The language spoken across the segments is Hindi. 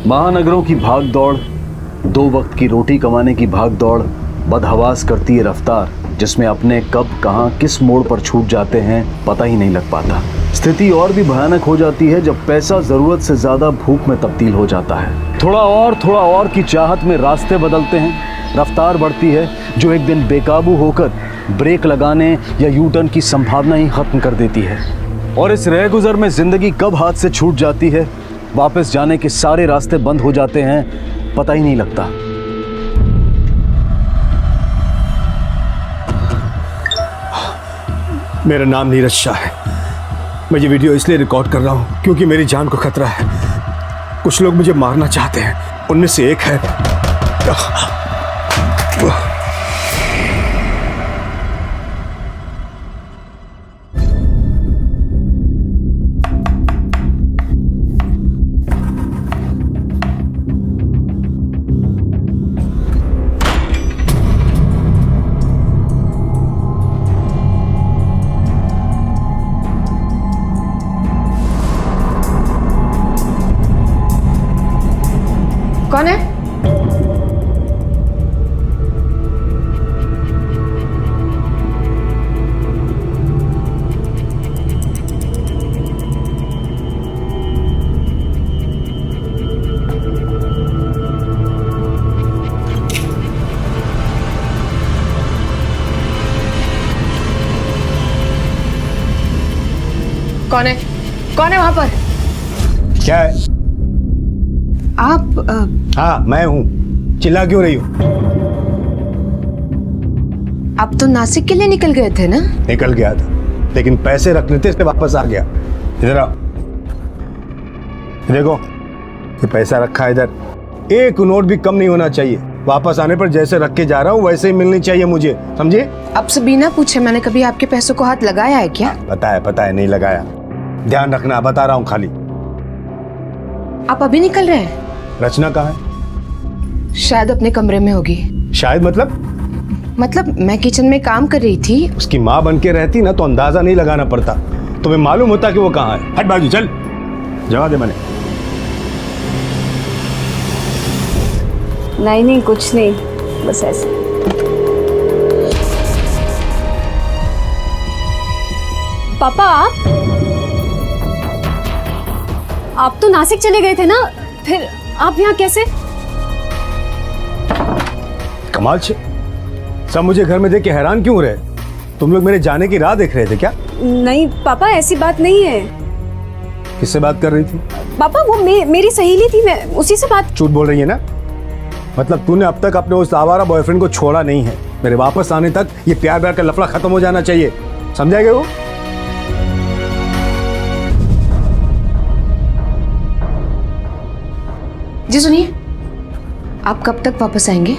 महानगरों की भाग दौड़, दो वक्त की रोटी कमाने की भाग दौड़ बदहवास करती है रफ्तार, जिसमें अपने कब कहां किस मोड़ पर छूट जाते हैं पता ही नहीं लग पाता। स्थिति और भी भयानक हो जाती है जब पैसा जरूरत से ज्यादा भूख में तब्दील हो जाता है। थोड़ा और की चाहत में रास्ते बदलते हैं, रफ्तार बढ़ती है जो एक दिन बेकाबू होकर ब्रेक लगाने या यू टर्न की संभावना ही खत्म कर देती है। और इस रह गुजर में जिंदगी कब हाथ से छूट जाती है, वापस जाने के सारे रास्ते बंद हो जाते हैं, पता ही नहीं लगता। मेरा नाम नीरज शाह है। मैं ये वीडियो इसलिए रिकॉर्ड कर रहा हूँ क्योंकि मेरी जान को खतरा है। कुछ लोग मुझे मारना चाहते हैं, उनमें से एक है कौन है? कौन है? कौन है वहां पर? क्या है? आप हाँ मैं हूँ। चिल्ला क्यों रही हो? आप तो नासिक के लिए निकल गए थे ना? निकल गया था, लेकिन पैसे रखने थे इसलिए वापस आ गया। इधर आओ, देखो ये पैसा रखा है इधर। एक नोट भी कम नहीं होना चाहिए। वापस आने पर जैसे रख के जा रहा हूँ वैसे ही मिलनी चाहिए मुझे, समझे? अब से बिना पूछे मैंने कभी आपके पैसों को हाथ लगाया है क्या? पता है नहीं लगाया। ध्यान रखना, बता रहा हूँ खाली। आप अभी निकल रहे हैं? रचना कहाँ है? शायद अपने कमरे में होगी। शायद मतलब मैं किचन में काम कर रही थी। उसकी माँ बन के रहती ना तो अंदाजा नहीं लगाना पड़ता, तुम्हें मालूम होता कि वो कहाँ है। हट बाजू चल, जवाब दे। मैंने नहीं कुछ नहीं, बस ऐसे। पापा आप तो नासिक चले गए थे ना, फिर आप यहाँ कैसे? कमाल से सब मुझे घर में देख के हैरान क्यों रहे? तुम लोग मेरे जाने की राह देख रहे थे क्या? नहीं पापा ऐसी बात नहीं है। किससे बात कर रही थी? पापा वो मेरी सहेली थी, मैं उसी से बात। झूठ बोल रही है ना? मतलब तूने अब तक अपने उस आवारा बॉयफ्रेंड को छोड़ा नहीं है। मेरे वापस आने तक ये प्यार का लफड़ा खत्म हो जाना चाहिए, समझा गया? वो जी सुनिए, आप कब तक वापस आएंगे?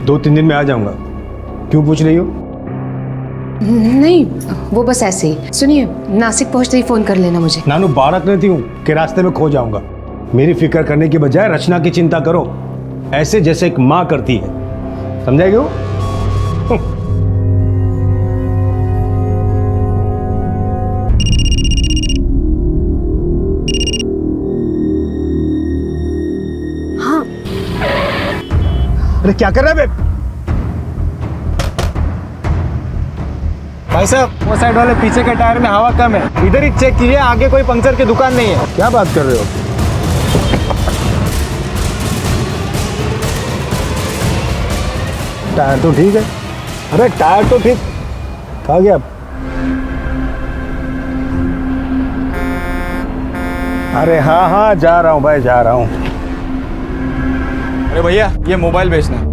2-3 दिन में आ जाऊंगा। क्यों पूछ रही हो? नहीं वो बस ऐसे ही। सुनिए, नासिक पहुंचते ही फोन कर लेना मुझे। नानू बारक रहती हूँ कि रास्ते में खो जाऊंगा। मेरी फिक्र करने की बजाय रचना की चिंता करो, ऐसे जैसे एक माँ करती है, समझाएगी? वो हाँ। अरे क्या कर रहा है बे? भाई साहब वो साइड वाले पीछे के टायर में हवा कम है, इधर ही चेक कीजिए, आगे कोई पंक्चर की दुकान नहीं है। क्या बात कर रहे हो? टायर तो ठीक है। अरे टायर तो ठीक, कहाँ गया? अरे हाँ जा रहा हूँ भाई, जा रहा हूँ। अरे भैया ये मोबाइल बेचना है,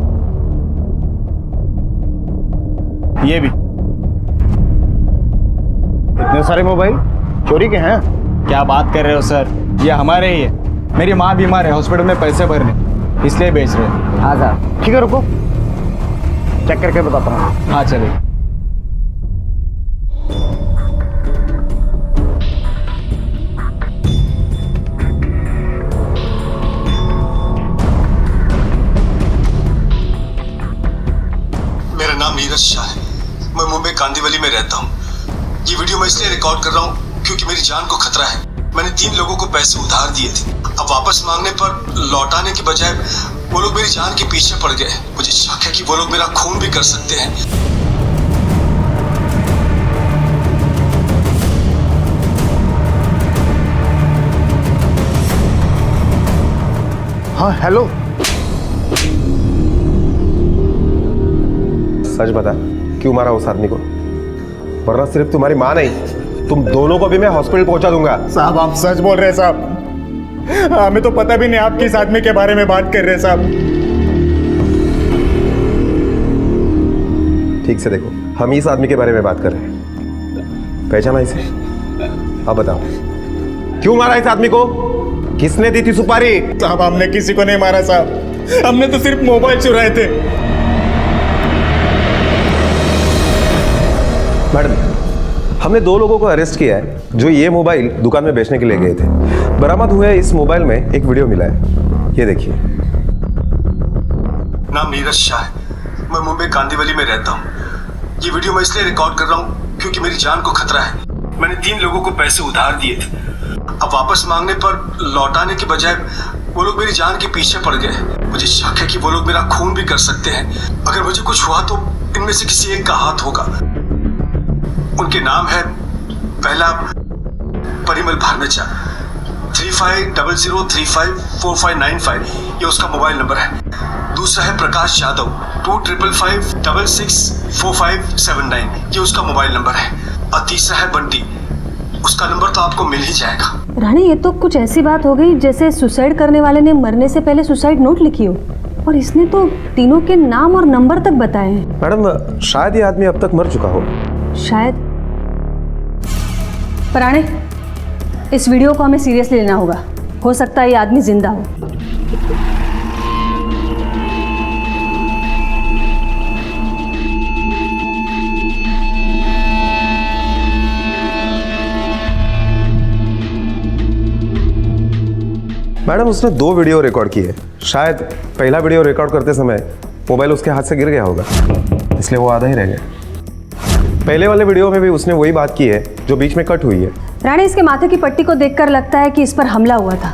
ये भी। इतने सारे मोबाइल चोरी के हैं? क्या बात कर रहे हो सर, ये हमारे ही है। मेरी माँ बीमार है, हॉस्पिटल में पैसे भरने, इसलिए बेच रहे हैं। हाँ सर ठीक है, रुको चेक करके बताता हूँ। हाँ चलिए। मेरा नाम नीरज शाह है, मैं मुंबई कांदिवली में रहता हूँ। ये वीडियो मैं इसलिए रिकॉर्ड कर रहा हूँ क्योंकि मेरी जान को खतरा है। मैंने 3 लोगों को पैसे उधार दिए थे, अब वापस मांगने पर लौटाने की बजाय वो लोग मेरी जान के पीछे पड़ गए। मुझे शक है कि वो लोग मेरा खून भी कर सकते हैं। हाँ हेलो। सच बता, क्यों मारा उस आदमी को? वरना सिर्फ तुम्हारी माँ नहीं, तुम दोनों को भी मैं हॉस्पिटल पहुंचा दूंगा। साहब आप सच बोल रहे हैं साहब, हमें तो पता भी नहीं आप किस आदमी के बारे में बात कर रहे हैं साहब। ठीक से देखो, हम इस आदमी के बारे में बात कर रहे हैं। पहचाना इसे? अब बताओ, क्यों मारा इस आदमी को? किसने दी थी सुपारी? साहब हमने किसी को नहीं मारा साहब, हमने तो सिर्फ मोबाइल चुराए थे। मैडम, हमने 2 लोगों को अरेस्ट किया है जो ये मोबाइल दुकान में बेचने के लिए गए थे। बरामद हुए इस मोबाइल में एक वीडियो मिला है, ये देखिए। नाम नीरज शाह है, मैं मुंबई कांदीवली में रहता हूँ। ये वीडियो मैं इसलिए रिकॉर्ड कर रहा हूँ क्योंकि मेरी जान को खतरा है। मैंने 3 लोगों को पैसे उधार दिए थे। अब वापस मांगने पर लौटाने की बजाय वो लोग मेरी जान के पीछे पड़ गए। मुझे शक है कि वो लोग मेरा खून भी कर सकते हैं। अगर मुझे कुछ हुआ तो इनमें से किसी एक का हाथ होगा। उनके नाम है, पहला परिमल भारमेचा, 3500354595, ये उसका मोबाइल नंबर है। दूसरा है प्रकाश यादव, 2555664579, ये उसका मोबाइल नंबर है। और तीसरा है बंटी, उसका नंबर तो आपको मिल ही जाएगा। रानी, ये तो कुछ ऐसी बात हो गई जैसे सुसाइड करने वाले ने मरने से पहले सुसाइड नोट लिखी हो, और इसने तो तीनों के नाम और नंबर तक बताए हैं। मैडम, शायद ये आदमी अब तक मर चुका हो। शायद। पराणे, इस वीडियो को हमें सीरियसली लेना होगा। हो सकता है ये आदमी जिंदा हो। मैडम, उसने 2 वीडियो रिकॉर्ड किए। शायद पहला वीडियो रिकॉर्ड करते समय मोबाइल उसके हाथ से गिर गया होगा, इसलिए वो आधा ही रह गया। पहले वाले वीडियो में भी उसने वही बात की है जो बीच में कट हुई है। रानी, इसके माथे की पट्टी को देखकर लगता है कि इस पर हमला हुआ था,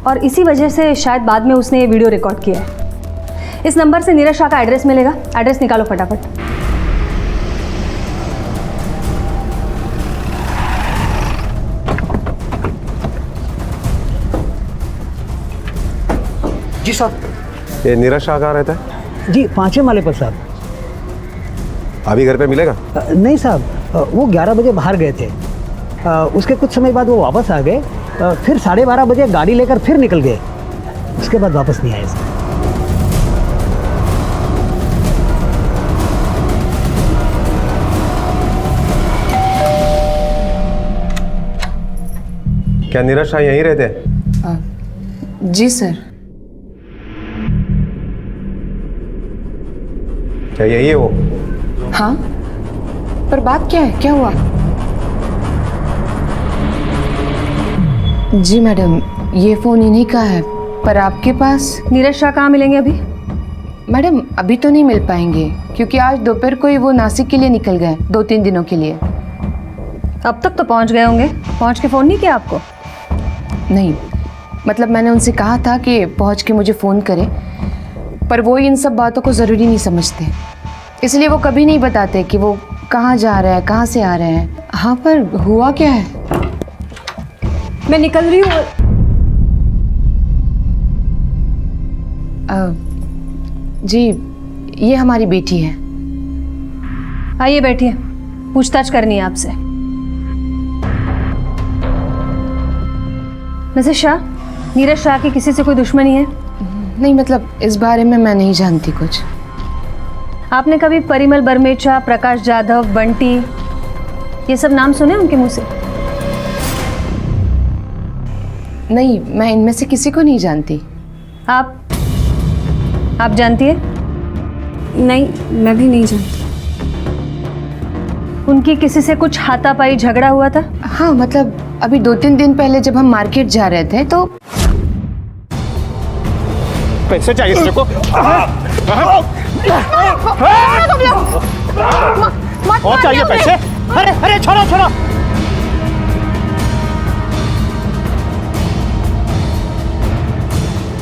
और इसी वजह से शायद बाद में उसने ये वीडियो रिकॉर्ड किया है। इस नंबर से नीरज शाह का एड्रेस मिलेगा। एड्रेस निकालो फटाफट। जी साहब। ये नीरज शाह कहाँ रहता है? जी 5वें माले पर साहब। अभी घर पे मिलेगा? नहीं साहब, वो 11 बजे बाहर गए थे। उसके कुछ समय बाद वो वापस आ गए, फिर 12:30 बजे गाड़ी लेकर फिर निकल गए। उसके बाद वापस नहीं आए साहब। क्या नीरज शाह यहीं रहते हैं? जी सर। क्या यही है वो? हाँ, पर बात क्या है, क्या हुआ? जी मैडम, ये फ़ोन इन्हीं का है, पर आपके पास? नीरज शाह कहाँ मिलेंगे अभी? मैडम अभी तो नहीं मिल पाएंगे, क्योंकि आज दोपहर को ही वो नासिक के लिए निकल गए, 2-3 दिनों के लिए। अब तक तो पहुँच गए होंगे। पहुँच के फ़ोन नहीं किया आपको? नहीं, मतलब मैंने उनसे कहा था कि पहुँच के मुझे फ़ोन करें, पर वो इन सब बातों को ज़रूरी नहीं समझते, इसलिए वो कभी नहीं बताते कि वो कहाँ जा रहे हैं, कहाँ से आ रहे हैं। हाँ, पर हुआ क्या है? मैं निकल रही हूँ। जी, ये हमारी बेटी है। आइए बैठिए, पूछताछ करनी है आपसे। मिसेस शाह, नीरज शाह की किसी से कोई दुश्मनी है? नहीं, मतलब इस बारे में मैं नहीं जानती कुछ। आपने कभी परिमल बरमेचा, प्रकाश जाधव, बंटी, ये सब नाम सुने उनके मुंह से? नहीं, मैं इनमें से किसी को नहीं जानती। आप जानती है? नहीं, मैं भी नहीं जानती। उनकी किसी से कुछ हाथापाई झगड़ा हुआ था? हाँ, मतलब अभी 2-3 दिन पहले जब हम मार्केट जा रहे थे तो। पैसे चाहिए तेरे को? और चाहिए पैसे? अरे अरे छोड़ो छोड़ो।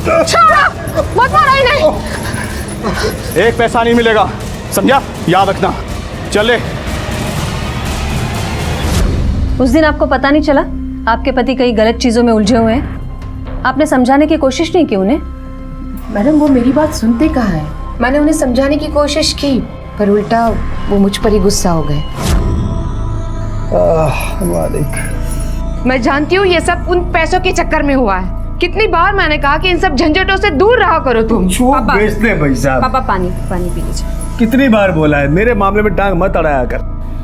छोड़ो, मत मारो इन्हें। एक पैसा नहीं मिलेगा, समझा? याद रखना। चले। उस दिन आपको पता नहीं चला आपके पति कई गलत चीज़ों में उलझे हुए हैं? आपने समझाने की कोशिश नहीं की उन्हें? मैडम वो मेरी बात सुनते कहाँ है? मैंने उन्हें समझाने की कोशिश की पर उल्टा वो मुझ पर ही गुस्सा हो गए। मैं जानती हूँ ये सब उन पैसों के चक्कर में हुआ है। कितनी बार मैंने कहा कि इन सब झंझटों से दूर रहा करो तुम। बेचते हैं भाई साहब। पापा पानी पानी पी लीजिए। कितनी बार बोला है मेरे मामले में टांग मत अड़ाया कर,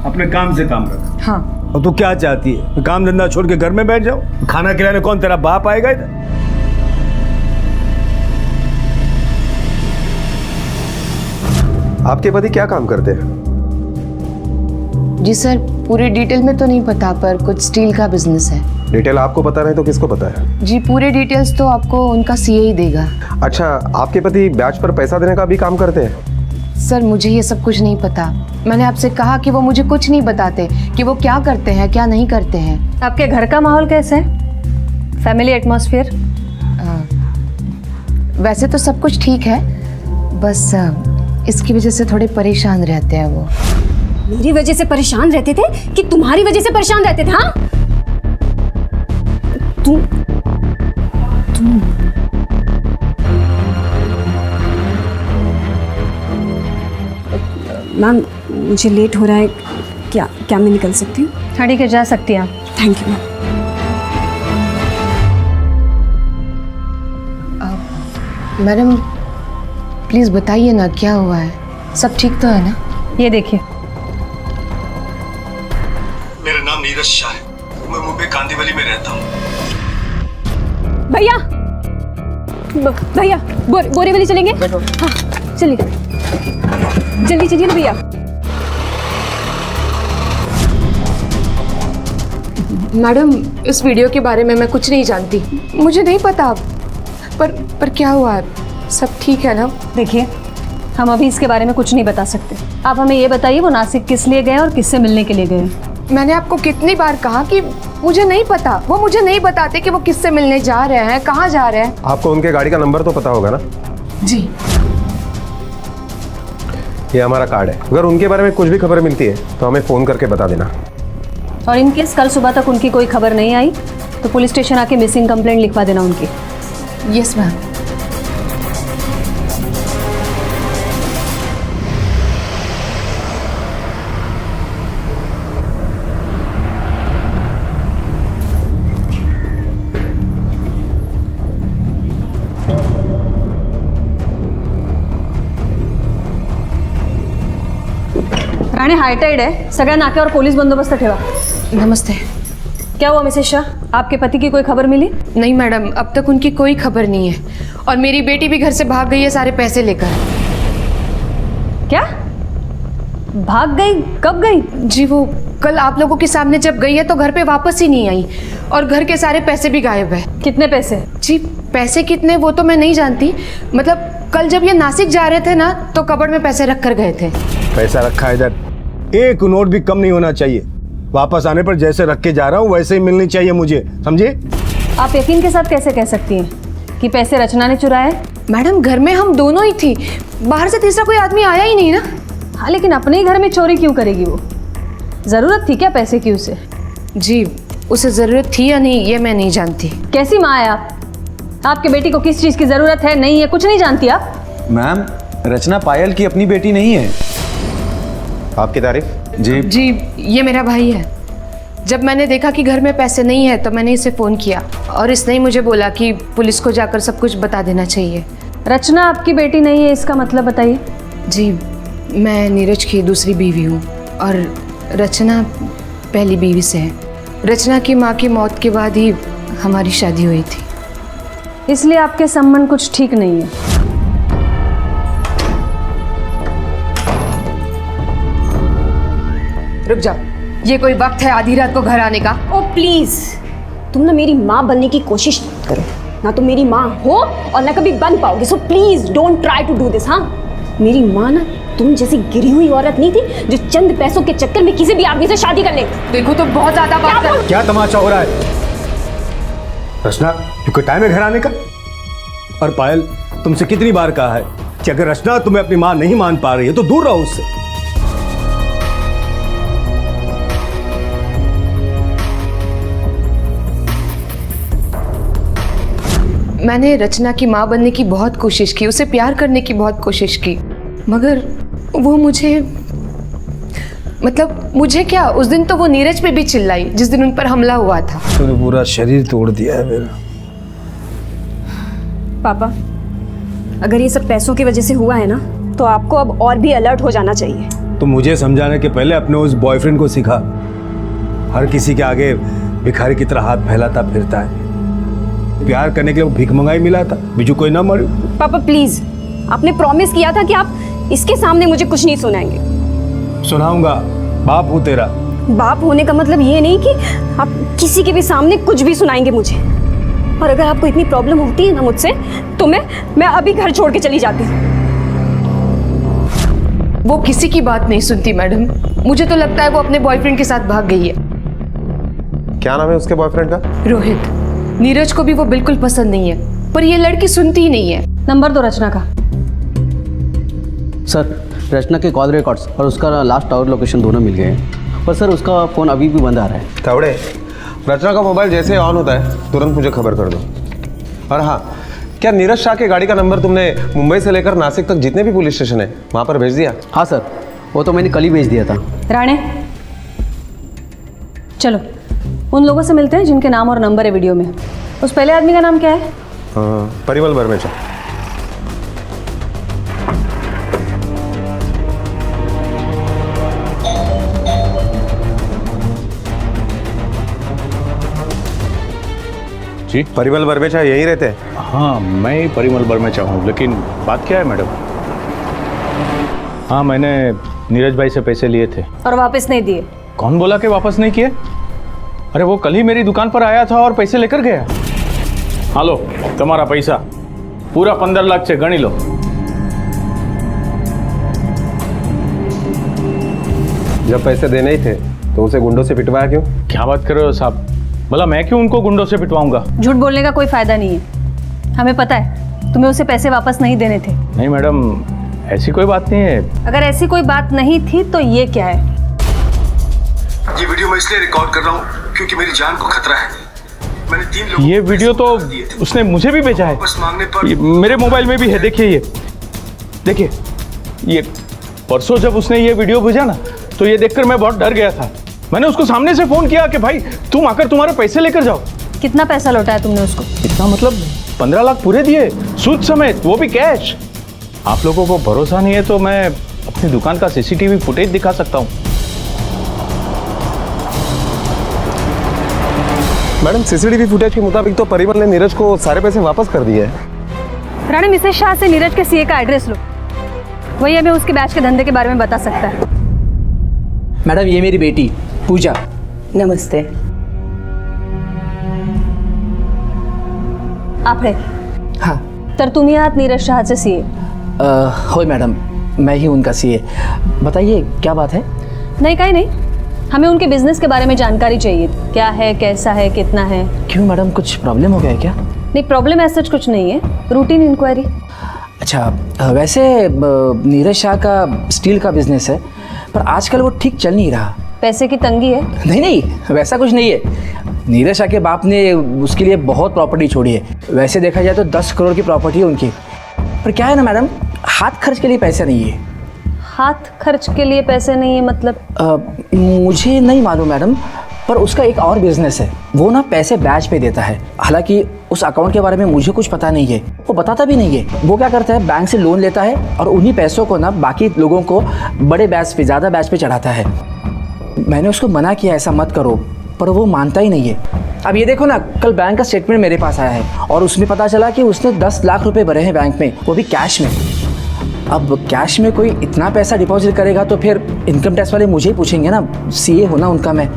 अपने काम से काम रख। हाँ और तू क्या चाहती है? काम धंधा छोड़ के घर में बैठ जाओ? खाना खिलाने कौन तेरा बाप आएगा इधर? आपके पति क्या काम करते हैं? जी सर, पूरी डिटेल में तो नहीं पता पर कुछ स्टील का बिजनेस है। डिटेल आपको पता नहीं तो किसको पता है? जी पूरे डिटेल्स तो आपको उनका सीए ही देगा। अच्छा, आपके पति ब्याज पर पैसा देने का भी काम करते हैं? सर मुझे ये सब कुछ नहीं पता। मैंने आपसे कहा कि वो मुझे कुछ नहीं बताते कि वो क्या करते हैं क्या नहीं करते हैं। आपके घर का माहौल कैसा है? Family atmosphere? वैसे तो सब कुछ ठीक है, बस इसकी वजह से थोड़े परेशान रहते हैं वो। मेरी वजह से परेशान रहते थे कि तुम्हारी वजह से परेशान रहते थे? हाँ तुम मैम मुझे लेट हो रहा है, क्या क्या मैं निकल सकती हूँ? हाँ ठीक है, जा सकती हैं आप। Thank you ma'am. Madam please बताइए ना क्या हुआ है, सब ठीक तो है ना? ये देखिए। मेरा नाम नीरज शाह है, मैं मुंबई कांदीवली में रहता हूँ। भैया भैया बोरीवली चलेंगे? हाँ चलिए, जल्दी चलिए ना भैया। मैडम इस वीडियो के बारे में मैं कुछ नहीं जानती, मुझे नहीं पता। पर क्या हुआ है, सब ठीक है ना? देखिए, हम अभी इसके बारे में कुछ नहीं बता सकते। आप हमें ये बताइए वो नासिक किस लिए गए और किससे मिलने के लिए गए? मैंने आपको कितनी बार कहा कि मुझे नहीं पता। वो मुझे नहीं बताते कि वो किससे मिलने जा रहे हैं, कहाँ जा रहे हैं। आपको उनके गाड़ी का नंबर तो पता होगा ना? जी। ये हमारा कार्ड है, अगर उनके बारे में कुछ भी खबर मिलती है तो हमें फ़ोन करके बता देना। और इन केस कल सुबह तक उनकी कोई खबर नहीं आई तो पुलिस स्टेशन आके मिसिंग कंप्लेंट लिखवा देना उनकी। Yes ma'am. राणे हायटाईड आहे, सगळ्या नाक्यावर पोलीस बंदोबस्त ठेवा। नमस्ते। क्या हुआ मिसेस शाह, आपके पति की कोई खबर मिली? नहीं मैडम, अब तक उनकी कोई खबर नहीं है और मेरी बेटी भी घर से भाग गई है सारे पैसे लेकर। क्या? भाग गई? कब गई? जी वो कल आप लोगों के सामने जब गई है तो घर पे वापस ही नहीं आई और घर के सारे पैसे भी गायब है। कितने पैसे? जी पैसे कितने वो तो मैं नहीं जानती, मतलब कल जब ये नासिक जा रहे थे ना तो कबर्ड में पैसे रख कर गए थे। पैसा रखा इधर, एक नोट भी कम नहीं होना चाहिए। वापस आने पर जैसे रख के जा रहा हूँ वैसे ही मिलनी चाहिए मुझे, समझे? आप यकीन के साथ कैसे कह सकती हैं कि पैसे रचना ने चुराए? मैडम घर में हम दोनों ही थी, बाहर से तीसरा कोई आदमी आया ही नहीं ना। हाँ लेकिन अपने ही घर में चोरी क्यों करेगी वो? जरूरत थी क्या पैसे की उसे? जी उसे जरूरत थी या नहीं ये मैं नहीं जानती। कैसी माँ है आप? आपके बेटी को किस चीज की जरूरत है नहीं है कुछ नहीं जानती आप? मैम रचना पायल की अपनी बेटी नहीं है। आपकी तारीफ? जी ये मेरा भाई है। जब मैंने देखा कि घर में पैसे नहीं है तो मैंने इसे फ़ोन किया और इसने ही मुझे बोला कि पुलिस को जाकर सब कुछ बता देना चाहिए। रचना आपकी बेटी नहीं है इसका मतलब बताइए? जी मैं नीरज की दूसरी बीवी हूँ और रचना पहली बीवी से है। रचना की माँ की मौत के बाद ही हमारी शादी हुई थी। इसलिए आपके संबंध कुछ ठीक नहीं है। रुक जाओ, ये कोई वक्त है आधी रात को घर आने का? ओ प्लीज, तुम ना मेरी माँ बनने की कोशिश मत करो। ना तो मेरी माँ हो और ना कभी बन पाओगे। So please don't try to do this. हाँ मेरी माँ ना तुम जैसी गिरी हुई औरत नहीं थी जो चंद पैसों के चक्कर में किसी भी आदमी से शादी कर ले। देखो तो बहुत ज्यादा बात है। क्या तमाशा हो रहा है? रचना, क्योंकि टाइम है घर आने का? और पायल, तुमसे कितनी बार कहा है कि अगर रचना तुम्हें अपनी माँ नहीं मान पा रही है तो दूर रहो उससे। मैंने रचना की माँ बनने की बहुत कोशिश की, उसे प्यार करने की बहुत कोशिश की, मगर वो मुझे क्या, उस दिन तो वो नीरज पे भी चिल्लाई जिस दिन उन पर हमला हुआ था। तूने पूरा शरीर तोड़ दिया है मेरा। पापा, अगर ये सब पैसों की वजह से हुआ है ना, तो आपको अब और भी अलर्ट हो जाना चाहिए। तो मुझे समझाने के पहले अपने उस बॉयफ्रेंड को सिखा। हर किसी के आगे भिखारी की तरह हाथ फैलाता फिरता है। प्यार करने के लिए वो भीख मंगाई मिला था, बीजू कोई ना मरे। पापा प्लीज, आपने प्रॉमिस किया था कि आप इसके सामने मुझे कुछ नहीं सुनाएंगे। सुनाऊंगा, बाप हूँ तेरा। बाप होने का मतलब ये नहीं कि आप किसी के भी सामने कुछ भी सुनाएंगे मुझे। और अगर आपको इतनी प्रॉब्लम होती है ना मुझसे, तो मैं अभी घर छोड़ के चली जाती हूँ। वो किसी की बात नहीं सुनती मैडम। मुझे तो लगता है वो अपने बॉयफ्रेंड के साथ भाग गई है। क्या नाम है उसके बॉयफ्रेंड का? रोहित। नीरज को भी वो बिल्कुल पसंद नहीं है, पर ये लड़की सुनती ही नहीं है। नंबर दो रचना का। सर, रचना के कॉल रिकॉर्ड्स और उसका लास्ट आवर लोकेशन दोनों मिल गए हैं, पर सर उसका फ़ोन अभी भी बंद आ रहा है। कवड़े, रचना का मोबाइल जैसे ऑन होता है तुरंत मुझे खबर कर दो। और हाँ, क्या नीरज शाह के गाड़ी का नंबर तुमने मुंबई से लेकर नासिक तक जितने भी पुलिस स्टेशन है वहाँ पर भेज दिया? हाँ सर, वो तो मैंने कल ही भेज दिया था। राणे, चलो उन लोगों से मिलते हैं जिनके नाम और नंबर है वीडियो में। उस पहले आदमी का नाम क्या है? परिमल बर्मेचा। जी, परिमल बर्मेचा यहीं रहते हैं? हाँ, मैं ही परिमल बर्मेचा हूँ, लेकिन बात क्या है मैडम? हाँ, मैंने नीरज भाई से पैसे लिए थे। और वापस नहीं दिए? कौन बोला कि वापस नहीं किए? अरे वो कल ही मेरी दुकान पर आया था और पैसे लेकर गया। हालो, तुम्हारा पैसा पूरा 15 लाख से गणी लो। जब पैसे देने ही थे तो उसे गुंडों से पिटवाया क्यों? क्या बात कर रहे हो साहब? भला मैं क्यों उनको गुंडों से पिटवाऊंगा? झूठ बोलने का कोई फायदा नहीं है। हमें पता है तुम्हें उसे पैसे वापस नहीं देने थे। नहीं मैडम, ऐसी कोई बात नहीं है। अगर ऐसी कोई बात नहीं थी तो ये क्या है? ये वीडियो मैं इसलिए रिकॉर्ड कर रहा हूँ क्योंकि मेरी जान को खतरा है। मैंने 3 लोगों ये वीडियो तो उसने मुझे भी भेजा है। वापस मांगने पर मेरे मोबाइल में भी है, देखिए ये देखिए। ये परसों जब उसने ये वीडियो भेजा ना, तो ये देखकर मैं बहुत डर गया था। मैंने उसको सामने से फोन किया कि भाई तुम आकर तुम्हारे पैसे लेकर जाओ। कितना पैसा लौटाया तुमने उसको? इतना मतलब 15 लाख पूरे दिए, सूद समेत, वो भी कैश। आप लोगों को भरोसा नहीं है तो मैं अपनी दुकान का सीसीटीवी फुटेज दिखा सकता हूँ। मैडम, सीसीटीवी फुटेज के मुताबिक तो परिमल ने नीरज को सारे पैसे वापस कर दिए हैं। राणे, मिसेस शाह से नीरज के सीए का एड्रेस लो, वही हमें उसके बैच के धंधे के बारे में बता सकता है। मैडम, ये मेरी बेटी पूजा। नमस्ते। आप है? हाँ। तर तुम्ही आहात नीरज शाह से सीए? हो मैडम, मैं ही उनका सीए। बताइए क्या बात है? नहीं, कहीं नहीं, हमें उनके बिजनेस के बारे में जानकारी चाहिए। क्या है, कैसा है, कितना है? क्यों मैडम, कुछ प्रॉब्लम हो गया है क्या? नहीं, प्रॉब्लम ऐसा कुछ नहीं है, रूटीन इंक्वायरी। अच्छा, वैसे नीरज शाह का स्टील का बिजनेस है, पर आजकल वो ठीक चल नहीं रहा। पैसे की तंगी है? नहीं नहीं, वैसा कुछ नहीं है। नीरज शाह के बाप ने उसके लिए बहुत प्रॉपर्टी छोड़ी है। वैसे देखा जाए तो 10 करोड़ की प्रॉपर्टी है उनकी। पर क्या है ना मैडम, हाथ खर्च के लिए पैसे नहीं है। हाथ खर्च के लिए पैसे नहीं है मतलब? मुझे नहीं मालूम मैडम, पर उसका एक और बिजनेस है। वो ना पैसे बैच पे देता है। हालांकि उस अकाउंट के बारे में मुझे कुछ पता नहीं है, वो बताता भी नहीं है। वो क्या करता है, बैंक से लोन लेता है और उन्हीं पैसों को ना बाकी लोगों को बड़े बैच पे, ज़्यादा बैच पे चढ़ाता है। मैंने उसको मना किया ऐसा मत करो, पर वो मानता ही नहीं है। अब ये देखो ना, कल बैंक का स्टेटमेंट मेरे पास आया है और उसमें पता चला कि उसने 10 लाख रुपए भरे हैं बैंक में, वो भी कैश में। अब कैश में कोई इतना पैसा डिपॉजिट करेगा तो फिर इनकम टैक्स वाले मुझे ही पूछेंगे ना, सीए होना उनका मैं।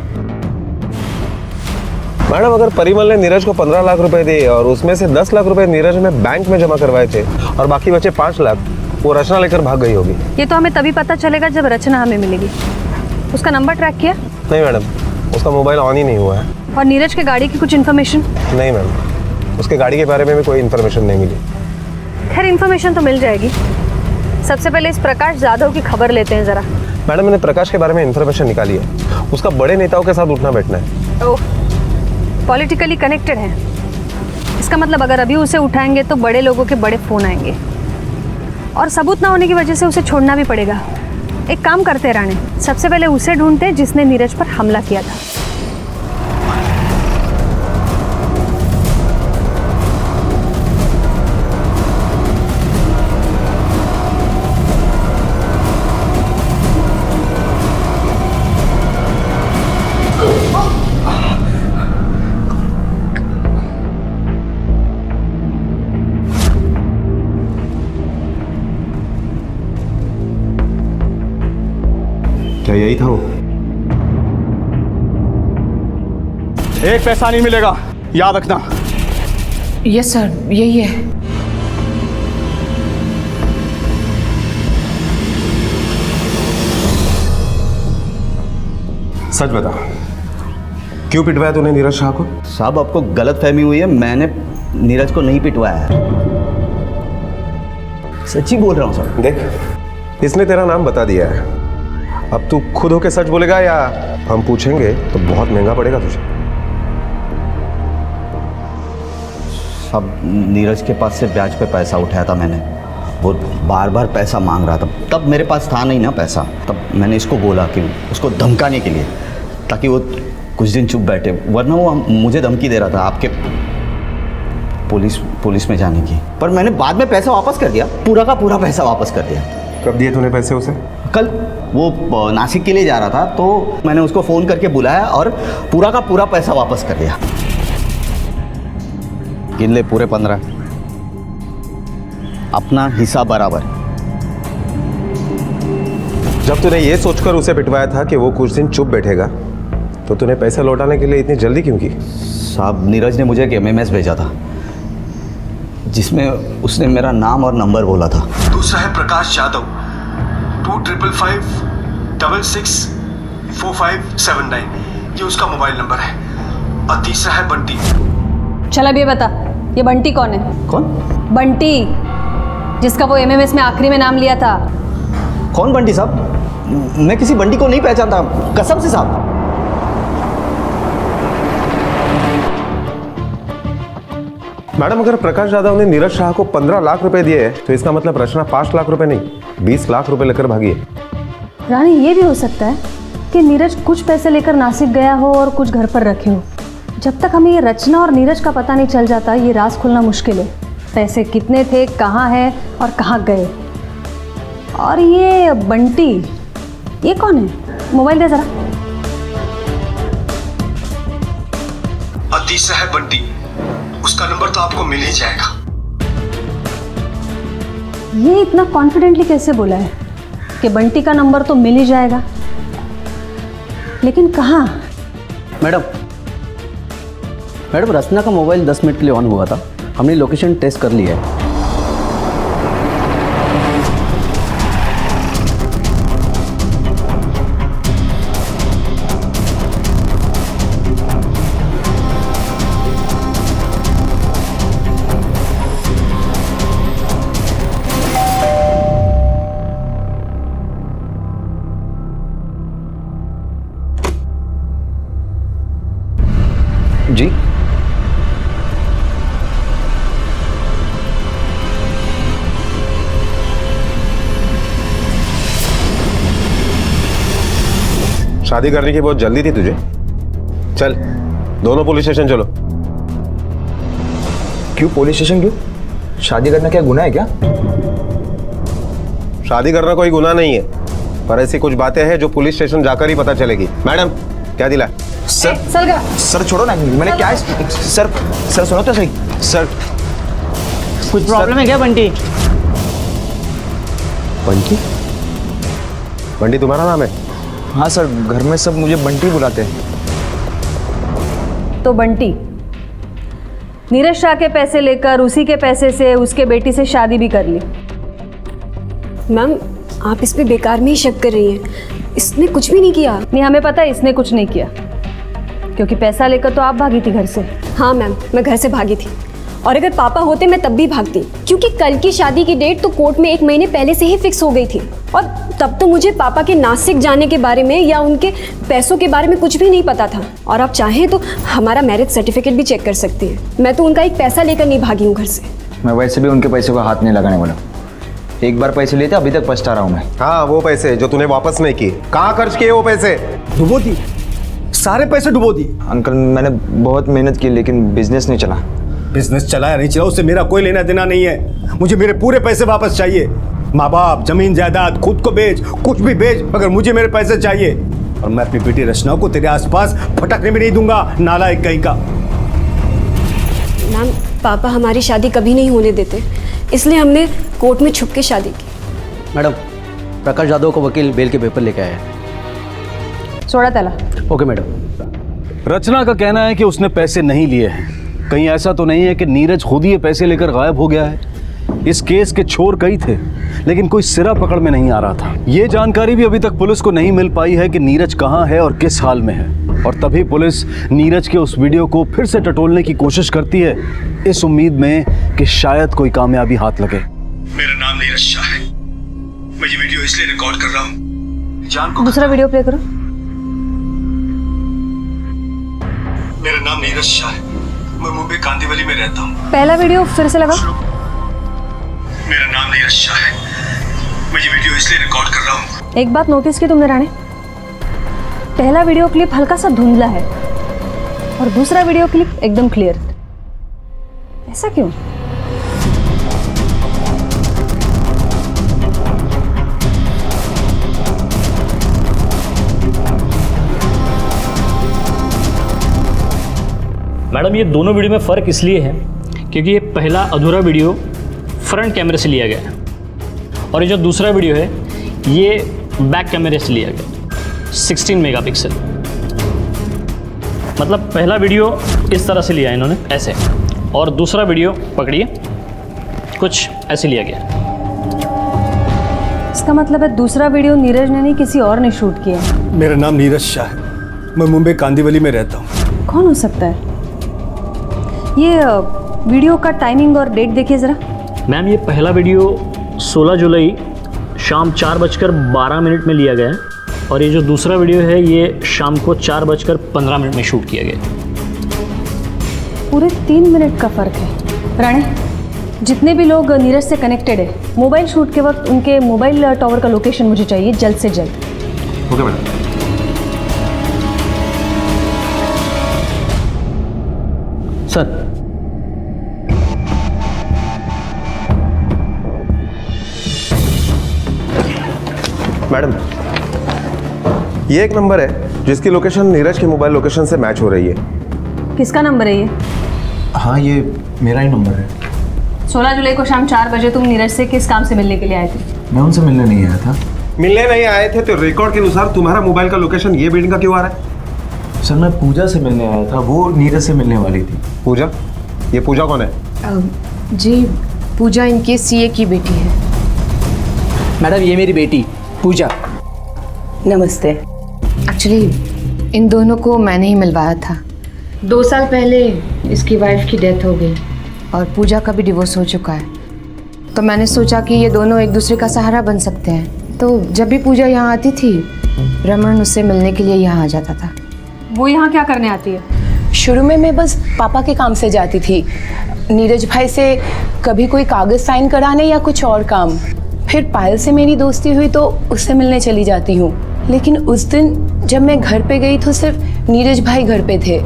मैडम, अगर परिमल ने नीरज को 15 लाख रुपए दिए और उसमें से 10 लाख रुपए नीरज ने बैंक में जमा करवाए थे और बाकी बचे 5 लाख, वो रचना लेकर भाग गई होगी। ये तो हमें तभी पता चलेगा जब रचना हमें मिलेगी। उसका नंबर ट्रैक किया? नहीं मैडम, उसका मोबाइल ऑन ही नहीं हुआ है। और नीरज के गाड़ी की कुछ इन्फॉर्मेशन? नहीं मैम, उसके गाड़ी के बारे में भी कोई इन्फॉर्मेशन नहीं मिली। खैर इन्फॉर्मेशन तो मिल जाएगी। सबसे पहले इस प्रकाश जाधव की खबर लेते हैं ज़रा। मैडम मैंने प्रकाश के बारे में इन्फॉर्मेशन निकाली है, उसका बड़े नेताओं के साथ उठना बैठना है। ओह, पॉलिटिकली कनेक्टेड है। इसका मतलब अगर अभी उसे उठाएंगे तो बड़े लोगों के बड़े फ़ोन आएंगे और सबूत ना होने की वजह से उसे छोड़ना भी पड़ेगा। एक काम करते हैं राणे, सबसे पहले उसे ढूंढते जिसने नीरज पर हमला किया था। क्या यही था वो? एक पैसा नहीं मिलेगा, याद रखना। यस सर, यही है। सच बता, क्यों पिटवाया तूने नीरज शाह को? साहब आपको गलत फहमी हुई है, मैंने नीरज को नहीं पिटवाया है, सच्ची बोल रहा हूँ सर। देख, इसने तेरा नाम बता दिया है, अब तू खुद होके सच बोलेगा या हम पूछेंगे तो बहुत महंगा पड़ेगा तुझे। सब नीरज के पास से ब्याज पे पैसा उठाया था मैंने, वो बार बार पैसा मांग रहा था, तब मेरे पास था नहीं ना पैसा, तब मैंने इसको बोला कि उसको धमकाने के लिए, ताकि वो कुछ दिन चुप बैठे, वरना वो मुझे धमकी दे रहा था आपके पुलिस में जाने की। पर मैंने बाद में पैसा वापस कर दिया, पूरा का पूरा पैसा वापस कर दिया। कब दिए तूने पैसे उसे? कल वो नासिक के लिए जा रहा था तो मैंने उसको फ़ोन करके बुलाया और पूरा का पूरा पैसा वापस कर दिया। गिन ले, पूरे 15, अपना हिस्सा बराबर। जब तूने ये सोचकर उसे पिटवाया था कि वो कुछ दिन चुप बैठेगा, तो तूने पैसे लौटाने के लिए इतनी जल्दी क्यों की? साहब, नीरज ने मुझे एक MMS भेजा था जिसमें उसने मेरा नाम और नंबर बोला था। दूसरा है प्रकाश यादव 2555664579, ये उसका मोबाइल नंबर है। और तीसरा है बंटी। चल अब ये बता, ये बंटी कौन है? कौन? बंटी, जिसका वो MMS में आखिरी में नाम लिया था। कौन बंटी साहब? मैं किसी बंटी को नहीं पहचानता, कसम से साहब। मैडम, अगर प्रकाश यादव ने नीरज शाह को 15 लाख रुपए दिए तो इसका मतलब रचना 5 लाख रुपए नहीं 20 लाख रुपए लेकर भागी है। रानी, ये भी हो सकता है कि नीरज कुछ पैसे लेकर नासिक गया हो और कुछ घर पर रखे हो। जब तक हमें ये रचना और नीरज का पता नहीं चल जाता, ये राज खुलना मुश्किल है। पैसे कितने थे, कहाँ है और कहाँ गए। और ये बंटी, ये कौन है? मोबाइल दे जरा। और तीसरा है बंटी, उसका नंबर तो आपको मिल ही जाएगा। ये इतना कॉन्फिडेंटली कैसे बोला है कि बंटी का नंबर तो मिल ही जाएगा, लेकिन कहाँ? मैडम, रचना का मोबाइल 10 मिनट के लिए ऑन हुआ था, हमने लोकेशन टेस्ट कर लिया है। जी, शादी करने की बहुत जल्दी थी तुझे। चल, दोनों पुलिस स्टेशन चलो। क्यों पुलिस स्टेशन क्यों? शादी करना क्या गुनाह है क्या? शादी करना कोई गुनाह नहीं है, पर ऐसी कुछ बातें हैं जो पुलिस स्टेशन जाकर ही पता चलेगी। मैडम, क्या दिला? सर छोड़ो ना, मैंने क्या सर सुनो तो सही। सर कुछ प्रॉब्लम है क्या बंटी? बंटी? बंटी तुम्हारा नाम है? हाँ सर, घर में सब मुझे बंटी बुलाते हैं। तो बंटी नीरज शाह के पैसे लेकर उसी के पैसे से उसके बेटी से शादी भी कर ली। मैम, आप इस पे बेकार में ही शक कर रही हैं, इसने कुछ भी नहीं किया। नहीं, हमें पता है इसने कुछ नहीं किया, क्योंकि पैसा लेकर तो आप भागी थी घर से। हाँ मैम, मैं घर से भागी थी और अगर पापा होते मैं तब भी भागती, क्योंकि कल की शादी की डेट तो कोर्ट में 1 महीने पहले से ही फिक्स हो गई थी। और तब तो मुझे पापा के नासिक जाने के बारे में या उनके पैसों के बारे में कुछ भी नहीं पता था। और आप चाहें तो हमारा मैरिज सर्टिफिकेट भी चेक कर सकती हैं। मैं तो उनका एक पैसा लेकर नहीं भागी हूँ घर से। मैं वैसे भी उनके पैसे को हाथ नहीं लगाने वाला। एक बार पैसे लिए थे, अभी तक पछता रहा हूँ मैं। हाँ, वो पैसे जो तूने वापस नहीं किए, कहाँ खर्च किए वो पैसे? डुबो दी, सारे पैसे डुबो दिए। अंकल मैंने बहुत मेहनत की लेकिन बिजनेस नहीं चला। बिजनेस चला या नहीं चला उससे मेरा कोई लेना देना नहीं है। मुझे मेरे पूरे पैसे वापस चाहिए। माँ बाप, जमीन जायदाद, खुद को बेच, कुछ भी बेच, मगर मुझे मेरे पैसे चाहिए। और मैं अपनी बेटी रचना को तेरे आसपास फटकने भी नहीं दूंगा, नालायक कहीं का। मैम, पापा हमारी शादी कभी नहीं होने देते, इसलिए हमने कोर्ट में छुप के शादी की। मैडम, प्रकाश जाधव को वकील बेल के पेपर लेके आया है। सोडा त्याला। Okay madam. रचना का कहना है कि उसने पैसे नहीं लिए हैं। कहीं ऐसा तो नहीं है कि नीरज खुद ही ये पैसे लेकर गायब हो गया है? इस केस के छोर कई थे, लेकिन कोई सिरा पकड़ में नहीं आ रहा था। ये जानकारी भी अभी तक पुलिस को नहीं मिल पाई है कि नीरज कहाँ है और किस हाल में है। और तभी पुलिस नीरज के उस वीडियो को फिर से टटोलने की कोशिश करती है, इस उम्मीद में कि शायद कोई कामयाबी हाथ लगे। मेरा नाम नीरज शाह है। मैं ये वीडियो इसलिए रिकॉर्ड कर रहा हूँ, जान को। दूसरा वीडियो प्ले करो। मेरा नाम नीरज शाह है। मैं मुंबई कांदीवली में रहता हूँ। पहला वीडियो फिर से लगा। मेरा नाम नीरज शाह है। मैं ये वीडियो इसलिए रिकॉर्ड कर रहा हूँ। एक बात नोटिस की तुमने राणे, पहला वीडियो क्लिप हल्का सा धुंधला है और दूसरा वीडियो क्लिप एकदम क्लियर। ऐसा क्यों? मैडम, ये दोनों वीडियो में फ़र्क इसलिए है क्योंकि ये पहला अधूरा वीडियो फ्रंट कैमरे से लिया गया है और ये जो दूसरा वीडियो है ये बैक कैमरे से लिया गया 16 मेगापिक्सल। मतलब पहला वीडियो इस तरह से लिया है इन्होंने ऐसे, और दूसरा वीडियो पकड़िए कुछ ऐसे लिया गया। इसका मतलब है दूसरा वीडियो नीरज ने नहीं किसी और ने शूट किया। मेरा नाम नीरज शाह है। मैं मुंबई कांदीवली में रहता हूँ। कौन हो सकता है? ये वीडियो का टाइमिंग और डेट देखिए ज़रा। मैम, ये पहला वीडियो 16 जुलाई शाम 4:12 में लिया गया है और ये जो दूसरा वीडियो है ये शाम को 4:15 में शूट किया गया। पूरे 3 मिनट का फ़र्क है। राणे, जितने भी लोग नीरज से कनेक्टेड है, मोबाइल शूट के वक्त उनके मोबाइल टावर का लोकेशन मुझे चाहिए जल्द से जल्द। Okay madam. सर, मैडम, ये एक नंबर है जिसकी लोकेशन नीरज के मोबाइल लोकेशन से मैच हो रही है। किसका नंबर है ये? हाँ, ये मेरा ही नंबर है। 16 जुलाई को शाम 4 बजे तुम नीरज से किस काम से मिलने के लिए आए थे? मैं उनसे मिलने नहीं आया था। मिलने नहीं आए थे तो रिकॉर्ड के अनुसार तुम्हारा मोबाइल का लोकेशन ये बिल्डिंग का क्यों आ रहा है? सर, मैं पूजा से मिलने आया था, वो नीरज से मिलने वाली थी। पूजा? ये पूजा कौन है? जी, पूजा इनके सीए की बेटी है। मैडम, ये मेरी बेटी पूजा। नमस्ते। एक्चुअली इन दोनों को मैंने ही मिलवाया था। 2 साल पहले इसकी वाइफ की डेथ हो गई और पूजा का भी डिवोर्स हो चुका है, तो मैंने सोचा कि ये दोनों एक दूसरे का सहारा बन सकते हैं। तो जब भी पूजा यहाँ आती थी, रमन उससे मिलने के लिए यहाँ आ जाता था। वो यहाँ क्या करने आती है? शुरू में मैं बस पापा के काम से जाती थी, नीरज भाई से कभी कोई कागज़ साइन कराने या कुछ और काम। फिर पायल से मेरी दोस्ती हुई तो उससे मिलने चली जाती हूँ। लेकिन उस दिन जब मैं घर पे गई तो सिर्फ नीरज भाई घर पे थे।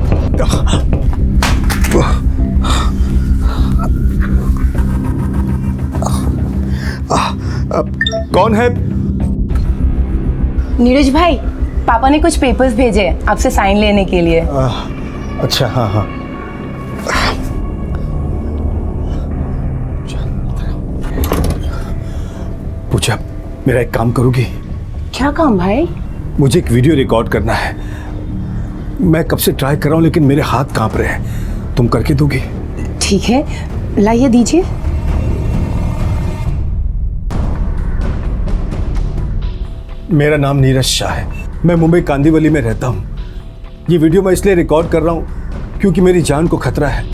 कौन है? नीरज भाई, पापा ने कुछ पेपर्स भेजे आपसे साइन लेने के लिए। अच्छा, हाँ हाँ। पूजा, मेरा एक काम करोगी? क्या काम भाई? मुझे एक वीडियो रिकॉर्ड करना है। मैं कब से ट्राई कर रहा हूँ लेकिन मेरे हाथ कांप रहे हैं। तुम करके दोगी? ठीक है, लाइए दीजिए। मेरा नाम नीरज शाह है। मैं मुंबई कांदीवली में रहता हूँ। ये वीडियो मैं इसलिए रिकॉर्ड कर रहा हूँ क्योंकि मेरी जान को खतरा है।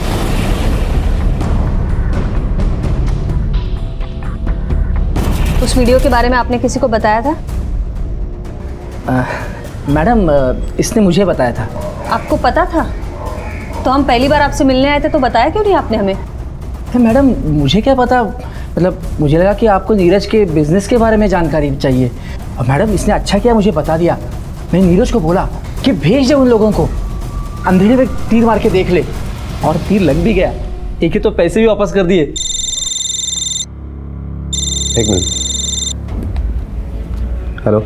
उस वीडियो के बारे में आपने किसी को बताया था? मैडम इसने मुझे बताया था। आपको पता था? तो हम पहली बार आपसे मिलने आए थे तो बताया क्यों नहीं आपने हमें? तो मैडम मुझे क्या पता, मतलब मुझे लगा कि आपको नीरज के बिजनेस के बारे में जानकारी चाहिए और मैडम इसने अच्छा किया मुझे बता दिया। मैंने नीरज को बोला कि भेज दे उन लोगों को, अंधेरे में तीर मार के देख ले, और तीर लग भी गया। एक ही तो पैसे भी वापस कर दिए। एक मिनट। हेलो,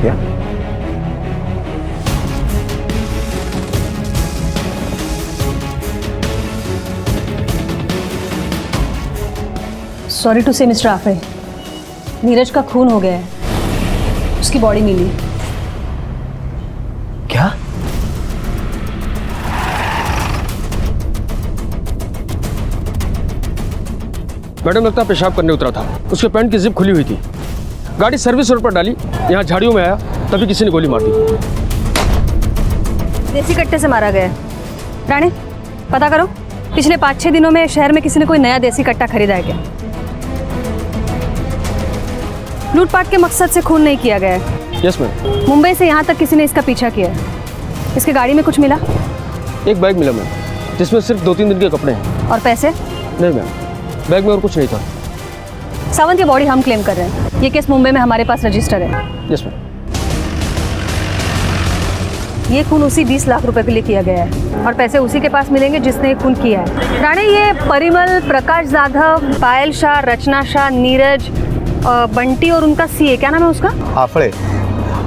क्या? सॉरी टू से मिस्टर आफे, नीरज का खून हो गया है, उसकी बॉडी मिली। क्या? मैडम लगता है पेशाब करने उतरा था, उसके पैंट की जिप खुली हुई थी। गाड़ी सर्विस रोड पर डाली, यहाँ झाड़ियों में आया, तभी किसी ने गोली मार दी। देसी कट्टे से मारा गया है। राणे, पता करो पिछले 5-6 दिनों में शहर में किसी ने कोई नया देसी कट्टा खरीदा है क्या? लूटपाट के मकसद से खून नहीं किया गया है। Yes ma'am. मुंबई से यहाँ तक किसी ने इसका पीछा किया है। इसकी गाड़ी में कुछ मिला? एक बैग मिला मैम, जिसमें सिर्फ 2-3 दिन के कपड़े हैं। और पैसे? नहीं मैम, बैग में और कुछ नहीं था। सावंत की बॉडी हम क्लेम कर रहे हैं। ये केस मुंबई में हमारे पास रजिस्टर है। Yes ma'am. ये खून उसी 20 लाख रुपए के लिए किया गया है और पैसे उसी के पास मिलेंगे जिसने ये खून किया है। राणे, ये परिमल, प्रकाश जाधव, पायल शाह, रचना शाह, नीरज, बंटी और उनका सीए, क्या नाम है उसका? आफड़े,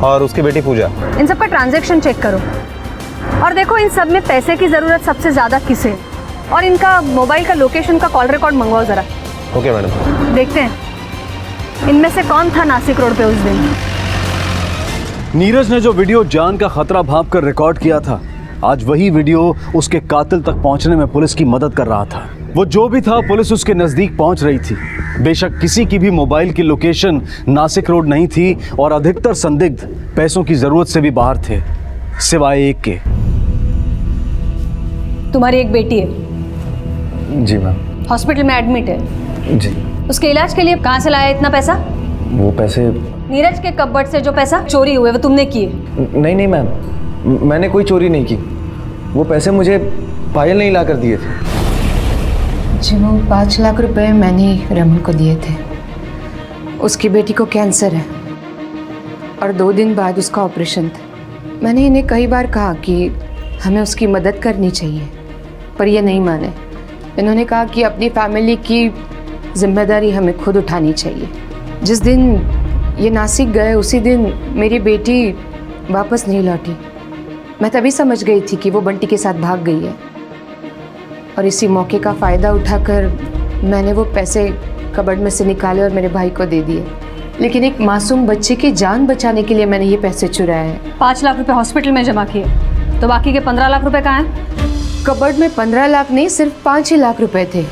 और उसकी बेटी पूजा। इन सब का ट्रांजैक्शन चेक करो और देखो इन सब में पैसे की ज़रूरत सबसे ज़्यादा किसे है, और इनका मोबाइल का लोकेशन का कॉल रिकॉर्ड मंगवाओ ज़रा। Okay madam. देखते हैं इनमें से कौन था नासिक रोड पे उस दिन। नीरज ने जो वीडियो जान का खतरा भांप कर रिकॉर्ड किया था, आज वही वीडियो उसके कातिल तक पहुंचने में पुलिस की मदद कर रहा था। वो जो भी था, पुलिस उसके नजदीक पहुंच रही थी। बेशक किसी की भी मोबाइल की लोकेशन नासिक रोड नहीं थी और अधिकतर संदिग्ध पैसों की जरूरत से भी बाहर थे, सिवाय एक के। तुम्हारी एक बेटी है? जी मैम। हॉस्पिटल में एडमिट है? जी। उसके इलाज के लिए कहाँ से लाया इतना पैसा? वो पैसे नीरज के कपबोर्ड से जो पैसा चोरी हुए वो तुमने किए? नहीं मैम, मैंने कोई चोरी नहीं की। वो पैसे मुझे पायल ने ला कर दिए थे। जी, वो 5 लाख रुपए मैंने रमन को दिए थे। उसकी बेटी को कैंसर है और 2 दिन बाद उसका ऑपरेशन था। मैंने इन्हें कई बार कहा कि हमें उसकी मदद करनी चाहिए, पर ये नहीं माने। इन्होंने कहा कि अपनी फैमिली की जिम्मेदारी हमें खुद उठानी चाहिए। जिस दिन ये नासिक गए उसी दिन मेरी बेटी वापस नहीं लौटी। मैं तभी समझ गई थी कि वो बंटी के साथ भाग गई है, और इसी मौके का फ़ायदा उठाकर मैंने वो पैसे कबर्ड में से निकाले और मेरे भाई को दे दिए। लेकिन एक मासूम बच्चे की जान बचाने के लिए मैंने ये पैसे चुराए हैं। 5 लाख रुपए हॉस्पिटल में जमा किए, तो बाकी के 15 लाख रुपए कहाँ हैं? कबर्ड में 15 लाख नहीं, सिर्फ 5 ही लाख रुपए थे।